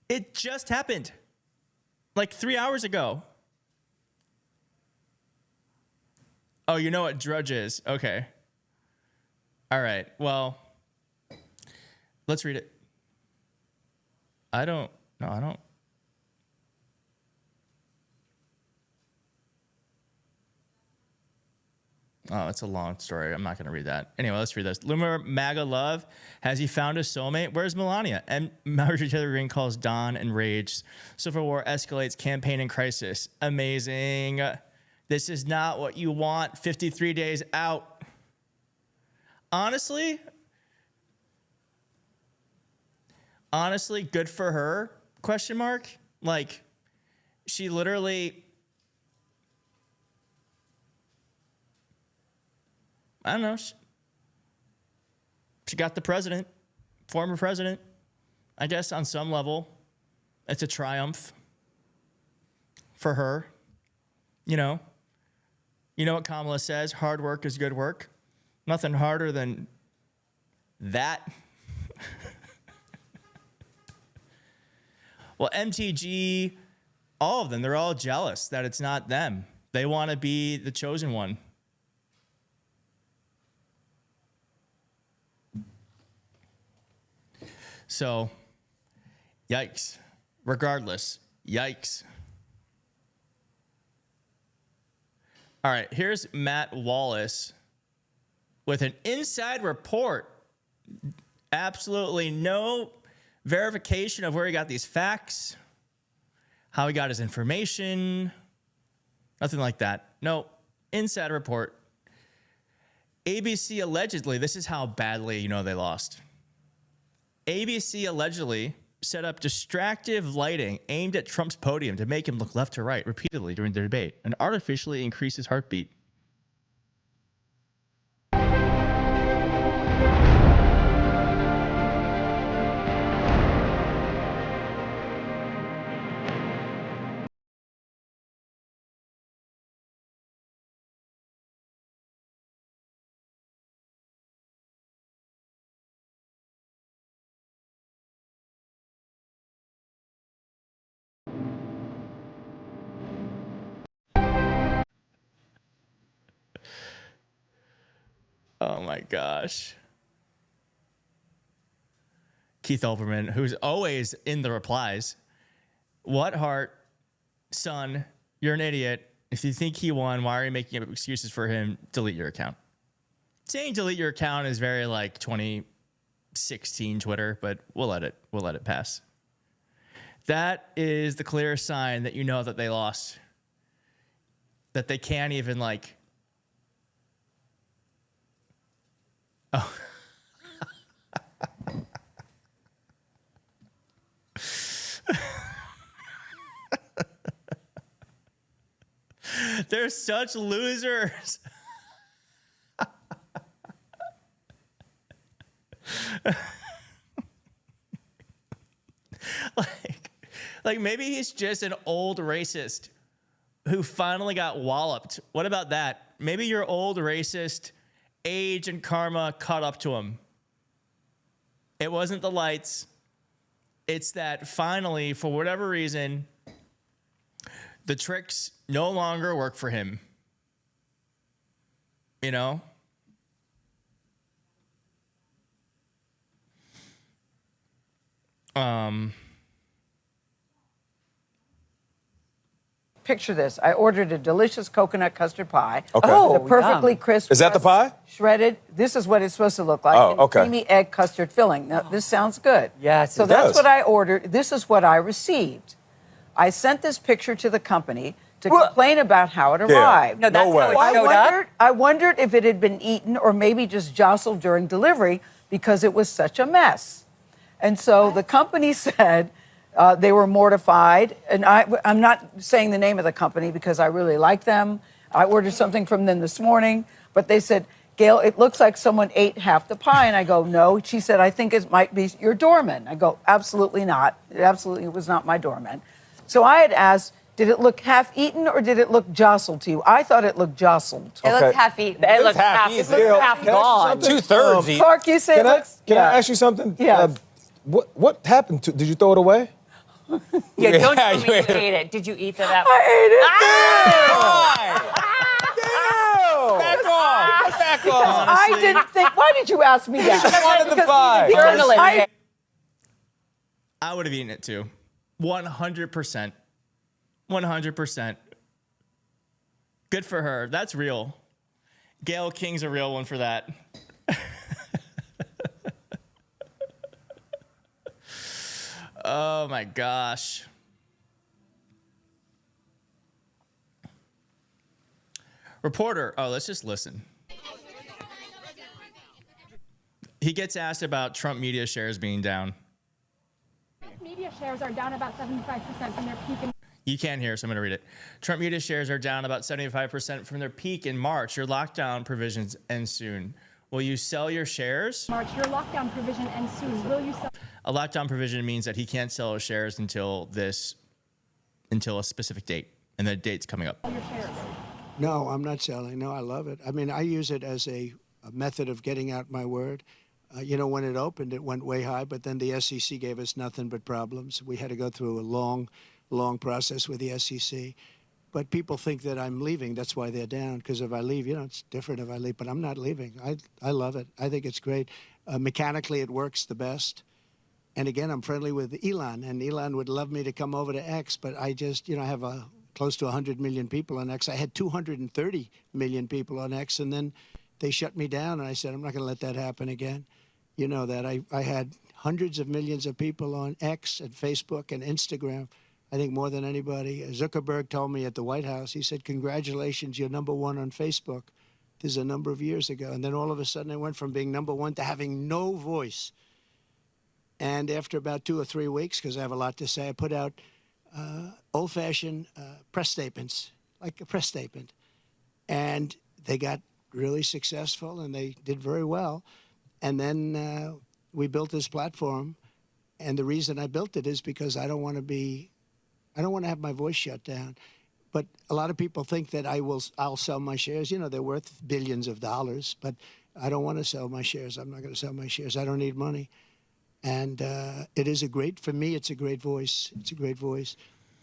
[SPEAKER 3] It just happened. Like 3 hours ago. Oh, you know what Drudge is. Okay. All right. Well, let's read it. I don't. Oh, it's a long story. I'm not going to read that. Anyway, let's read this. Loomer, MAGA love. Has he found his soulmate? Where's Melania? And Marjorie Taylor Greene calls Don enraged. Civil war escalates, campaign in crisis. Amazing. This is not what you want 53 days out. Honestly, good for her, question mark. Like, she literally... I don't know. She got the president, former president. I guess on some level, it's a triumph for her. You know what Kamala says, hard work is good work. Nothing harder than that. Well, MTG, all of them, they're all jealous that it's not them. They want to be the chosen one. So, yikes. Regardless, yikes. All right, here's Matt Wallace with an inside report. Absolutely no verification of where he got these facts, how he got his information, nothing like that. No, inside report. ABC allegedly, this is how badly they lost. ABC allegedly set up distractive lighting aimed at Trump's podium to make him look left to right repeatedly during the debate and artificially increase his heartbeat. Oh my gosh. Keith Olbermann, who's always in the replies. What heart, son, you're an idiot. If you think he won, why are you making up excuses for him? Delete your account. Saying delete your account is very like 2016 Twitter, but we'll let it pass. That is the clearest sign that you know that they lost. That they can't even like... Oh. They're such losers. like maybe he's just an old racist who finally got walloped. What about that? Maybe your old racist age and karma caught up to him. It wasn't the lights. It's that finally, for whatever reason, the tricks no longer work for him. You know?
[SPEAKER 10] Picture this. I ordered a delicious coconut custard pie.
[SPEAKER 11] Okay.
[SPEAKER 10] Oh, perfectly crisp.
[SPEAKER 11] Is that the pie?
[SPEAKER 10] Shredded. This is what it's supposed to look like.
[SPEAKER 11] Oh,
[SPEAKER 10] and
[SPEAKER 11] okay.
[SPEAKER 10] Creamy egg custard filling. Now, this sounds good.
[SPEAKER 12] Yes,
[SPEAKER 10] so
[SPEAKER 12] it
[SPEAKER 10] that's
[SPEAKER 11] does.
[SPEAKER 10] what I ordered. This is what I received. I sent this picture to the company to complain about how it arrived.
[SPEAKER 12] No, that's
[SPEAKER 11] way.
[SPEAKER 12] how it showed up.
[SPEAKER 10] I wondered if it had been eaten or maybe just jostled during delivery because it was such a mess. And so the company said they were mortified. And I'm not saying the name of the company because I really like them. I ordered something from them this morning, but they said, Gail, it looks like someone ate half the pie. And I go, no. She said, I think it might be your doorman. I go, absolutely not. It absolutely was not my doorman. So I had asked, did it look half eaten or did it look jostled to you? I thought it looked jostled.
[SPEAKER 11] It looks half eaten.
[SPEAKER 12] It looks half gone.
[SPEAKER 13] 2/3.
[SPEAKER 10] Clark, you say
[SPEAKER 13] Can I ask you something?
[SPEAKER 10] Yes.
[SPEAKER 13] What happened to? Did you throw it away?
[SPEAKER 11] Yeah, don't tell me you ate it. Did you eat that apple?
[SPEAKER 10] I ate it.
[SPEAKER 12] Back off. Back off.
[SPEAKER 10] I didn't think. Why did you ask me that?
[SPEAKER 12] I wanted the pie.
[SPEAKER 3] I would have eaten it too. 100%. 100%. Good for her. That's real. Gail King's a real one for that. Oh my gosh. Reporter, let's just listen. He gets asked about Trump media shares being down.
[SPEAKER 14] Media shares are down about 75% from their peak in
[SPEAKER 3] You can't hear, so I'm going to read it. Trump media shares are down about 75% from their peak in March. Your lockdown provisions end soon. Will you sell your shares?
[SPEAKER 14] March. Your lockdown provision ends soon. Will you sell?
[SPEAKER 3] A lockdown provision means that he can't sell his shares until a specific date, and the date's coming up.
[SPEAKER 14] Your shares.
[SPEAKER 15] No, I'm not selling. No, I love it. I mean, I use it as a method of getting out my word. When it opened, it went way high, but then the SEC gave us nothing but problems. We had to go through a long process with the SEC. But people think that I'm leaving. That's why they're down, because if I leave, it's different if I leave. But I'm not leaving. I love it. I think it's great. Mechanically, it works the best. And again, I'm friendly with Elon, and Elon would love me to come over to X, but I just, I have close to 100 million people on X. I had 230 million people on X, and then they shut me down, and I said, I'm not going to let that happen again. You know that. I had hundreds of millions of people on X and Facebook and Instagram, I think more than anybody. Zuckerberg told me at the White House, he said, congratulations, you're number one on Facebook. This is a number of years ago. And then all of a sudden I went from being number one to having no voice. And after about 2 or 3 weeks, because I have a lot to say, I put out old-fashioned press statements, like a press statement. And they got really successful, and they did very well. And then we built this platform. And the reason I built it is because I don't want to have my voice shut down. But a lot of people think that I'll sell my shares. They're worth billions of dollars, but I don't want to sell my shares. I'm not going to sell my shares. I don't need money. And for me, it's a great voice. It's a great voice.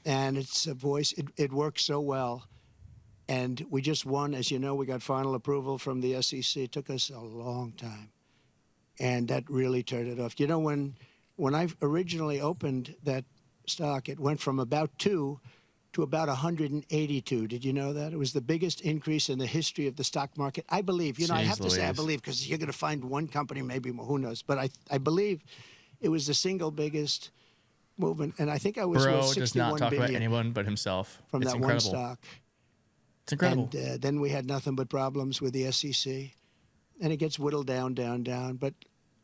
[SPEAKER 15] And it's a voice, it works so well. And we just won, as you know, we got final approval from the SEC. It took us a long time. And that really turned it off. When I originally opened that stock, it went from about 2 to about 182. Did you know that? It was the biggest increase in the history of the stock market. I believe, I have to say I believe, because you're going to find one company, maybe more, who knows. But I believe it was the single biggest movement. And I think I was worth 61
[SPEAKER 3] does not talk
[SPEAKER 15] billion
[SPEAKER 3] about anyone but himself.
[SPEAKER 15] from
[SPEAKER 3] It's
[SPEAKER 15] that
[SPEAKER 3] incredible.
[SPEAKER 15] one stock.
[SPEAKER 3] It's incredible.
[SPEAKER 15] And then we had nothing but problems with the SEC. And it gets whittled down. But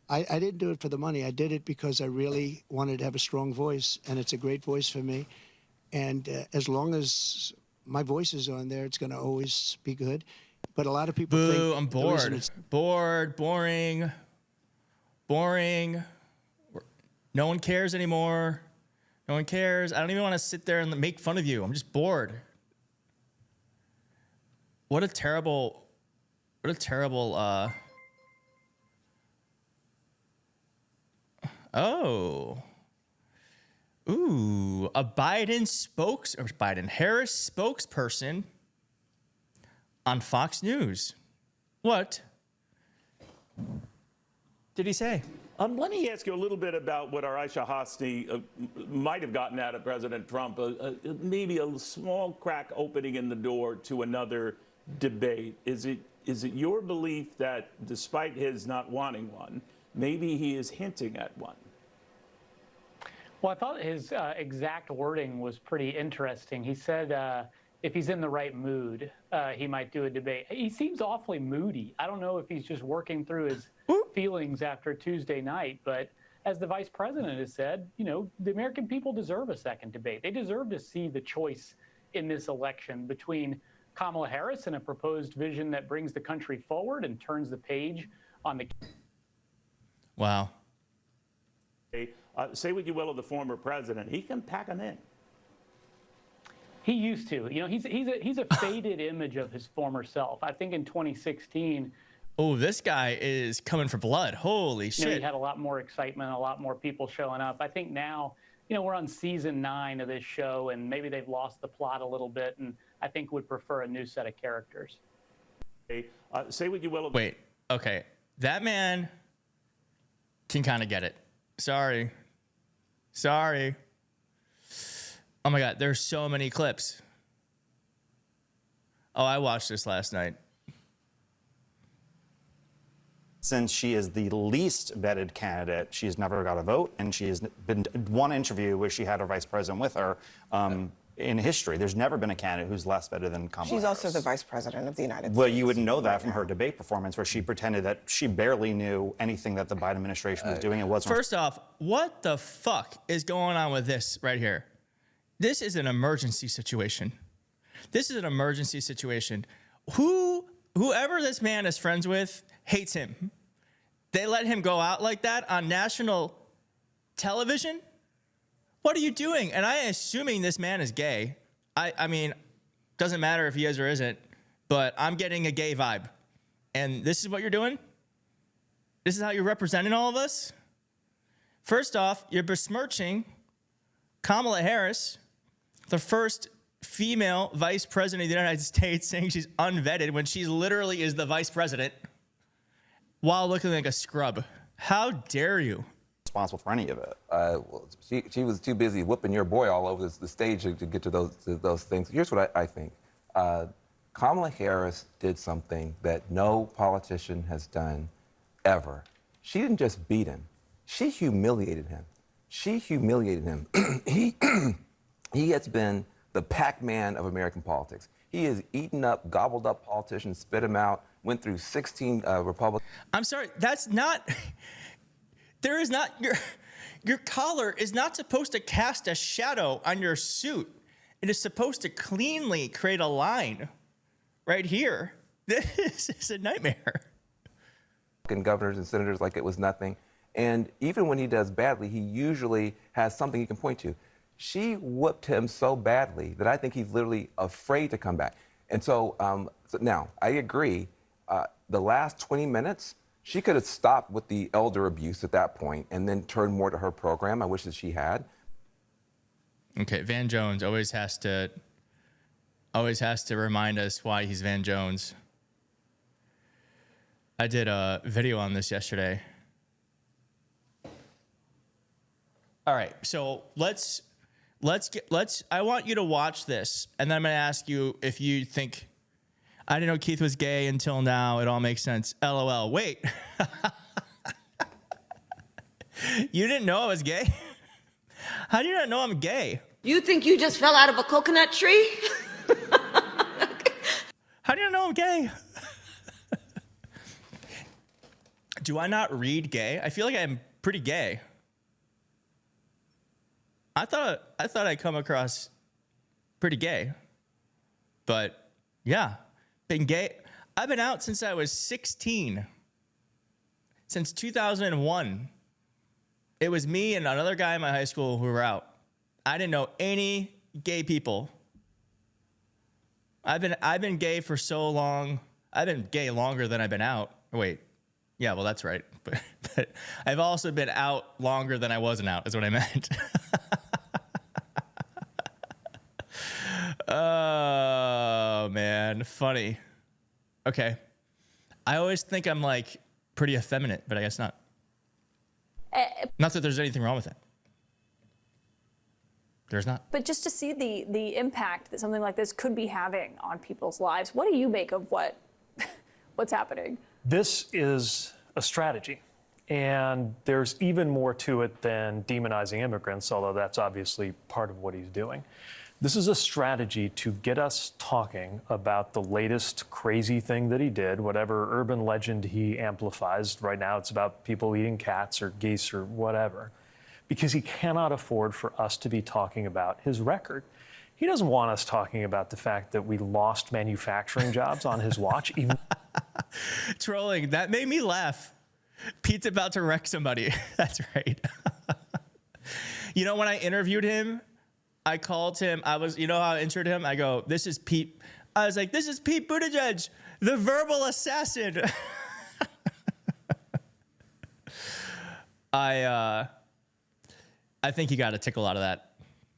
[SPEAKER 15] I didn't do it for the money. I did it because I really wanted to have a strong voice, and it's a great voice for me. And as long as my voice is on there, it's going to always be good. But a lot of people think...
[SPEAKER 3] I'm bored. Bored, boring. No one cares anymore. No one cares. I don't even want to sit there and make fun of you. I'm just bored. What a terrible... a Biden-Harris spokesperson on Fox News. What did he say?
[SPEAKER 16] Let me ask you a little bit about what our Aisha Hosni might have gotten out of President Trump, maybe a small crack opening in the door to another debate. Is it your belief that despite his not wanting one, maybe he is hinting at one?
[SPEAKER 17] Well, I thought his exact wording was pretty interesting. He said if he's in the right mood, he might do a debate. He seems awfully moody. I don't know if he's just working through his feelings after Tuesday night, but as the vice president has said, the American people deserve a second debate. They deserve to see the choice in this election between Kamala Harris and a proposed vision that brings the country forward and turns the page on the.
[SPEAKER 3] Wow.
[SPEAKER 16] Say what you will of the former president, he can pack them in.
[SPEAKER 17] He used to. You know, he's a faded image of his former self. I think in 2016.
[SPEAKER 3] Oh, this guy is coming for blood. Holy shit.
[SPEAKER 17] You know, he had a lot more excitement, a lot more people showing up. I think now, you know, we're on season 9 of this show, and maybe they've lost the plot a little bit, and I think would prefer a new set of characters.
[SPEAKER 16] Say what you will of.
[SPEAKER 3] Wait, okay. That man can kind of get it. Sorry. Oh my God, there's so many clips. Oh, I watched this last night.
[SPEAKER 18] Since she is the least vetted candidate, she's never got a vote, and she has been one interview where she had her vice president with her in history. There's never been a candidate who's less vetted than Kamala
[SPEAKER 19] She's
[SPEAKER 18] Harris.
[SPEAKER 19] also the vice president of the United States.
[SPEAKER 18] Well, you wouldn't know that from her debate performance, where she pretended that she barely knew anything that the Biden administration was doing. It wasn't.
[SPEAKER 3] First off, what the fuck is going on with this right here? This is an emergency situation. Whoever this man is friends with hates him. They let him go out like that on national television? What are you doing? And I'm assuming this man is gay. I mean, doesn't matter if he is or isn't, but I'm getting a gay vibe. And this is what you're doing? This is how you're representing all of us? First off, you're besmirching Kamala Harris, the first female vice president of the United States, saying she's unvetted when she literally is the vice president, while looking like a scrub. How dare you?
[SPEAKER 18] Responsible for any of it.
[SPEAKER 20] Well, she was too busy whooping your boy all over the stage to get to those things. Here's what I think. Kamala Harris did something that no politician has done ever. She didn't just beat him. She humiliated him. He has been the Pac-Man of American politics. He has eaten up, gobbled up politicians, spit them out, went through 16 Republicans.
[SPEAKER 3] I'm sorry, that's not, there is not, your collar is not supposed to cast a shadow on your suit. It is supposed to cleanly create a line right here. This is a nightmare.
[SPEAKER 20] And governors and senators like it was nothing. And even when he does badly, he usually has something he can point to. She whooped him so badly that I think he's literally afraid to come back. And so, now, I agree. The last 20 minutes, she could have stopped with the elder abuse at that point and then turned more to her program. I wish that she had.
[SPEAKER 3] Okay, Van Jones always has to remind us why he's Van Jones. I did a video on this yesterday. All right, so I want you to watch this, and then I'm going to ask you if you think, I didn't know Keith was gay until now. It all makes sense. LOL. Wait. You didn't know I was gay? How do you not know I'm gay?
[SPEAKER 1] You think you just fell out of a coconut tree?
[SPEAKER 3] How do you know I'm gay? Do I not read gay? I feel like I'm pretty gay. I thought I'd come across pretty gay. But yeah, been gay. I've been out since I was 16. Since 2001. It was me and another guy in my high school who were out. I didn't know any gay people. I've been gay for so long. I've been gay longer than I've been out. Wait. Yeah, well, that's right. But I've also been out longer than I wasn't out, is what I meant. Oh, man. Funny. Okay. I always think I'm, like, pretty effeminate, but I guess not. Not that there's anything wrong with that. There's not.
[SPEAKER 21] But just to see the impact that something like this could be having on people's lives, what do you make of what's happening?
[SPEAKER 22] This is a strategy, and there's even more to it than demonizing immigrants, although that's obviously part of what he's doing. This is a strategy to get us talking about the latest crazy thing that he did, whatever urban legend he amplifies. Right now, it's about people eating cats or geese or whatever, because he cannot afford for us to be talking about his record. He doesn't want us talking about the fact that we lost manufacturing jobs on his watch. Even
[SPEAKER 3] Trolling. That made me laugh. Pete's about to wreck somebody. That's right. You know, when I interviewed him, I called him. You know how I introed him? I go, this is Pete. I was like, this is Pete Buttigieg, the verbal assassin. I think he got a tickle out of that.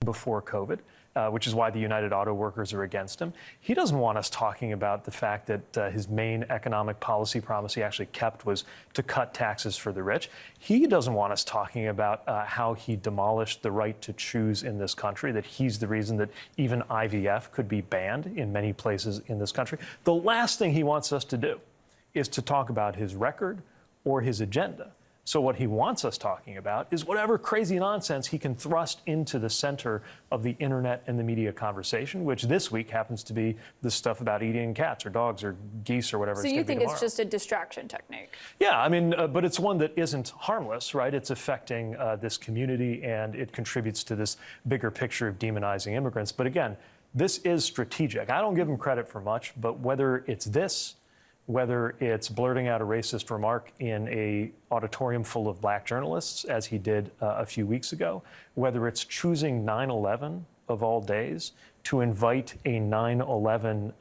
[SPEAKER 22] Before COVID, which is why the United Auto Workers are against him. He doesn't want us talking about the fact that his main economic policy promise he actually kept was to cut taxes for the rich. He doesn't want us talking about how he demolished the right to choose in this country, that he's the reason that even IVF could be banned in many places in this country. The last thing he wants us to do is to talk about his record or his agenda. So what he wants us talking about is whatever crazy nonsense he can thrust into the center of the internet and the media conversation, which this week happens to be the stuff about eating cats or dogs or geese or whatever.
[SPEAKER 21] So you think it's just a distraction technique?
[SPEAKER 22] Yeah, I mean, but it's one that isn't harmless, right? It's affecting this community, and it contributes to this bigger picture of demonizing immigrants. But again, this is strategic. I don't give him credit for much, but whether it's this, whether it's blurting out a racist remark in a auditorium full of black journalists, as he did a few weeks ago, whether it's choosing 9/11 of all days to invite a 9/11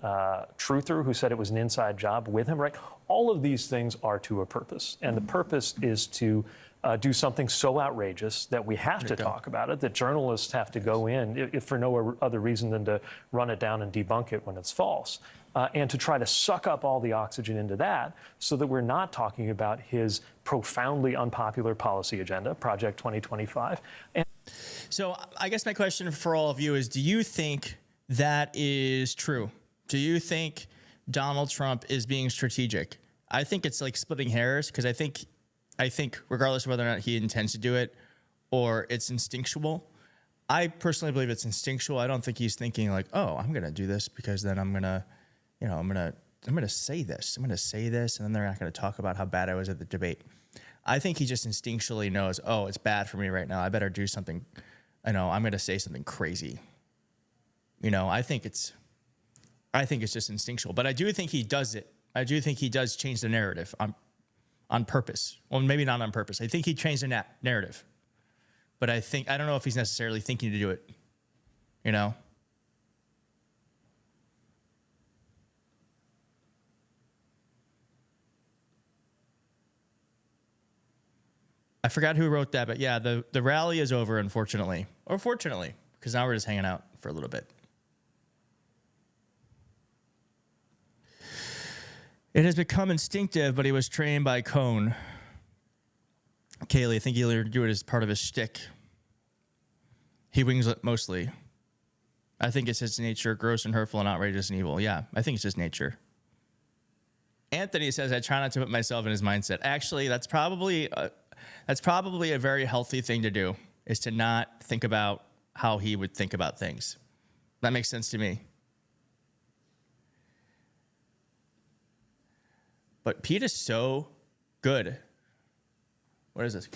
[SPEAKER 22] truther who said it was an inside job with him, right? All of these things are to a purpose. And the purpose is to do something so outrageous that we have to talk about it, that journalists have to go in, if for no other reason than to run it down and debunk it when it's false. And to try to suck up all the oxygen into that so that we're not talking about his profoundly unpopular policy agenda, Project 2025.
[SPEAKER 3] So I guess my question for all of you is, do you think that is true? Do you think Donald Trump is being strategic? I think it's like splitting hairs, because I think regardless of whether or not he intends to do it or it's instinctual, I personally believe it's instinctual. I don't think he's thinking like, oh, I'm going to do this because then I'm going to say this. I'm going to say this, and then they're not going to talk about how bad I was at the debate. I think he just instinctually knows, oh, it's bad for me right now. I better do something. I'm going to say something crazy. I think it's just instinctual. But I do think he does it. I do think he does change the narrative on purpose. Well, maybe not on purpose. I think he changed the narrative. But I don't know if he's necessarily thinking to do it. I forgot who wrote that, but yeah, the rally is over, unfortunately. Or fortunately, because now we're just hanging out for a little bit. It has become instinctive, but he was trained by Cohn. Kaylee, I think he learned to do it as part of his shtick. He wings it mostly. I think it's his nature, gross and hurtful and outrageous and evil. Yeah, I think it's his nature. Anthony says, I try not to put myself in his mindset. Actually, that's probably a very healthy thing to do, is to not think about how he would think about things. That makes sense to me. But Pete is so good. What is this?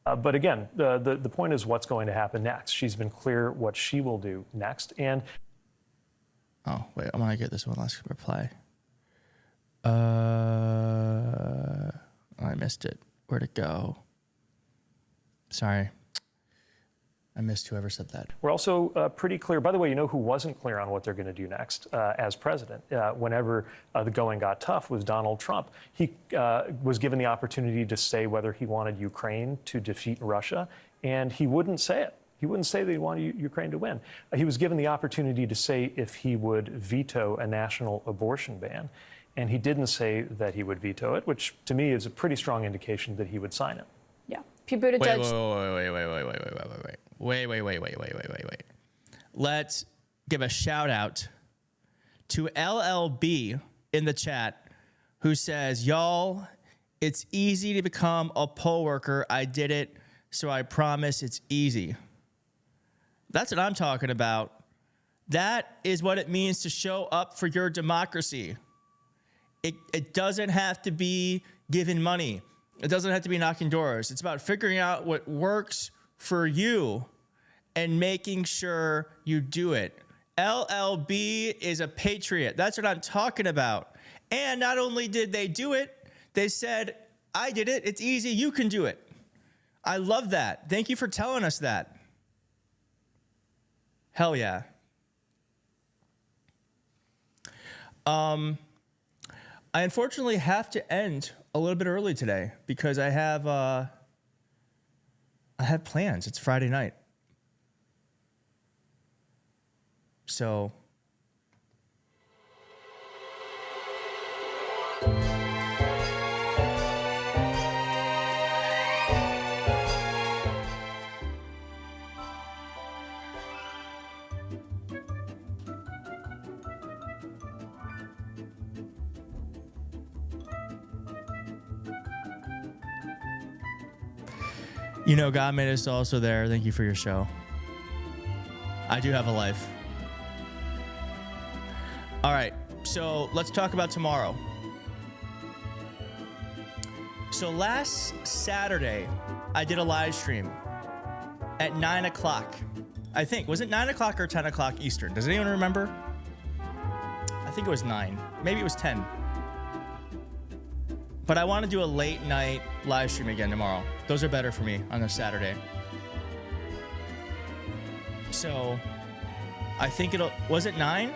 [SPEAKER 22] But again, the point is what's going to happen next. She's been clear what she will do next. And
[SPEAKER 3] oh, wait, I want to get this one last reply. I missed it. Where'd it go? Sorry. I missed whoever said that.
[SPEAKER 22] We're also pretty clear. By the way, you know who wasn't clear on what they're going to do next as president? Whenever the going got tough was Donald Trump. He was given the opportunity to say whether he wanted Ukraine to defeat Russia, and he wouldn't say it. He wouldn't say that he wanted Ukraine to win. He was given the opportunity to say if he would veto a national abortion ban, and he didn't say that he would veto it, which to me is a pretty strong indication that he would sign it.
[SPEAKER 21] Yeah. Pete Buttigieg.
[SPEAKER 3] Wait. Let's give a shout out to LLB in the chat, who says, y'all, it's easy to become a poll worker. I did it, so I promise it's easy. That's what I'm talking about. That is what it means to show up for your democracy. It doesn't have to be giving money. It doesn't have to be knocking doors. It's about figuring out what works for you and making sure you do it. LLB is a patriot. That's what I'm talking about. And not only did they do it, they said, I did it. It's easy. You can do it. I love that. Thank you for telling us that. Hell yeah. I unfortunately have to end a little bit early today because I have plans. It's Friday night. So you know, God made us also there. Thank you for your show. I do have a life. All right, so let's talk about tomorrow. So last Saturday, I did a live stream at 9 o'clock. I think, was it 9 o'clock or 10 o'clock Eastern? Does anyone remember? I think it was 9. Maybe it was 10. But I want to do a late night live stream again tomorrow. Those are better for me on a Saturday. So I think was it 9?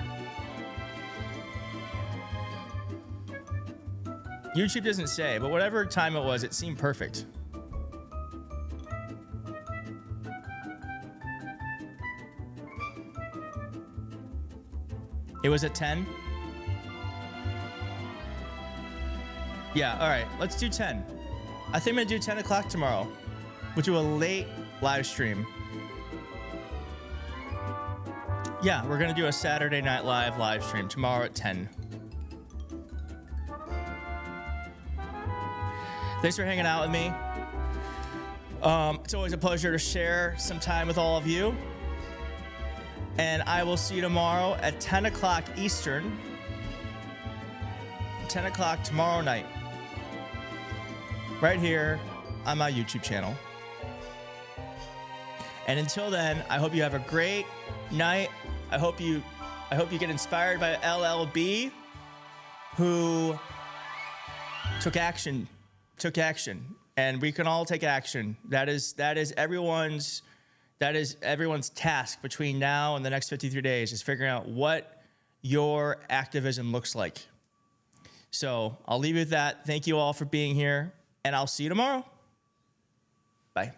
[SPEAKER 3] YouTube doesn't say, but whatever time it was, it seemed perfect. It was at 10? Yeah, all right, let's do 10. I think I'm gonna do 10 o'clock tomorrow. We'll do a late live stream. Yeah, we're gonna do a Saturday Night live stream tomorrow at 10. Thanks for hanging out with me. It's always a pleasure to share some time with all of you. And I will see you tomorrow at 10 o'clock Eastern. 10 o'clock tomorrow night. Right here on my YouTube channel. And until then, I hope you have a great night. I hope you get inspired by LLB, who took action, and we can all take action. That is everyone's task between now and the next 53 days, is figuring out what your activism looks like. So I'll leave you with that. Thank you all for being here, and I'll see you tomorrow. Bye.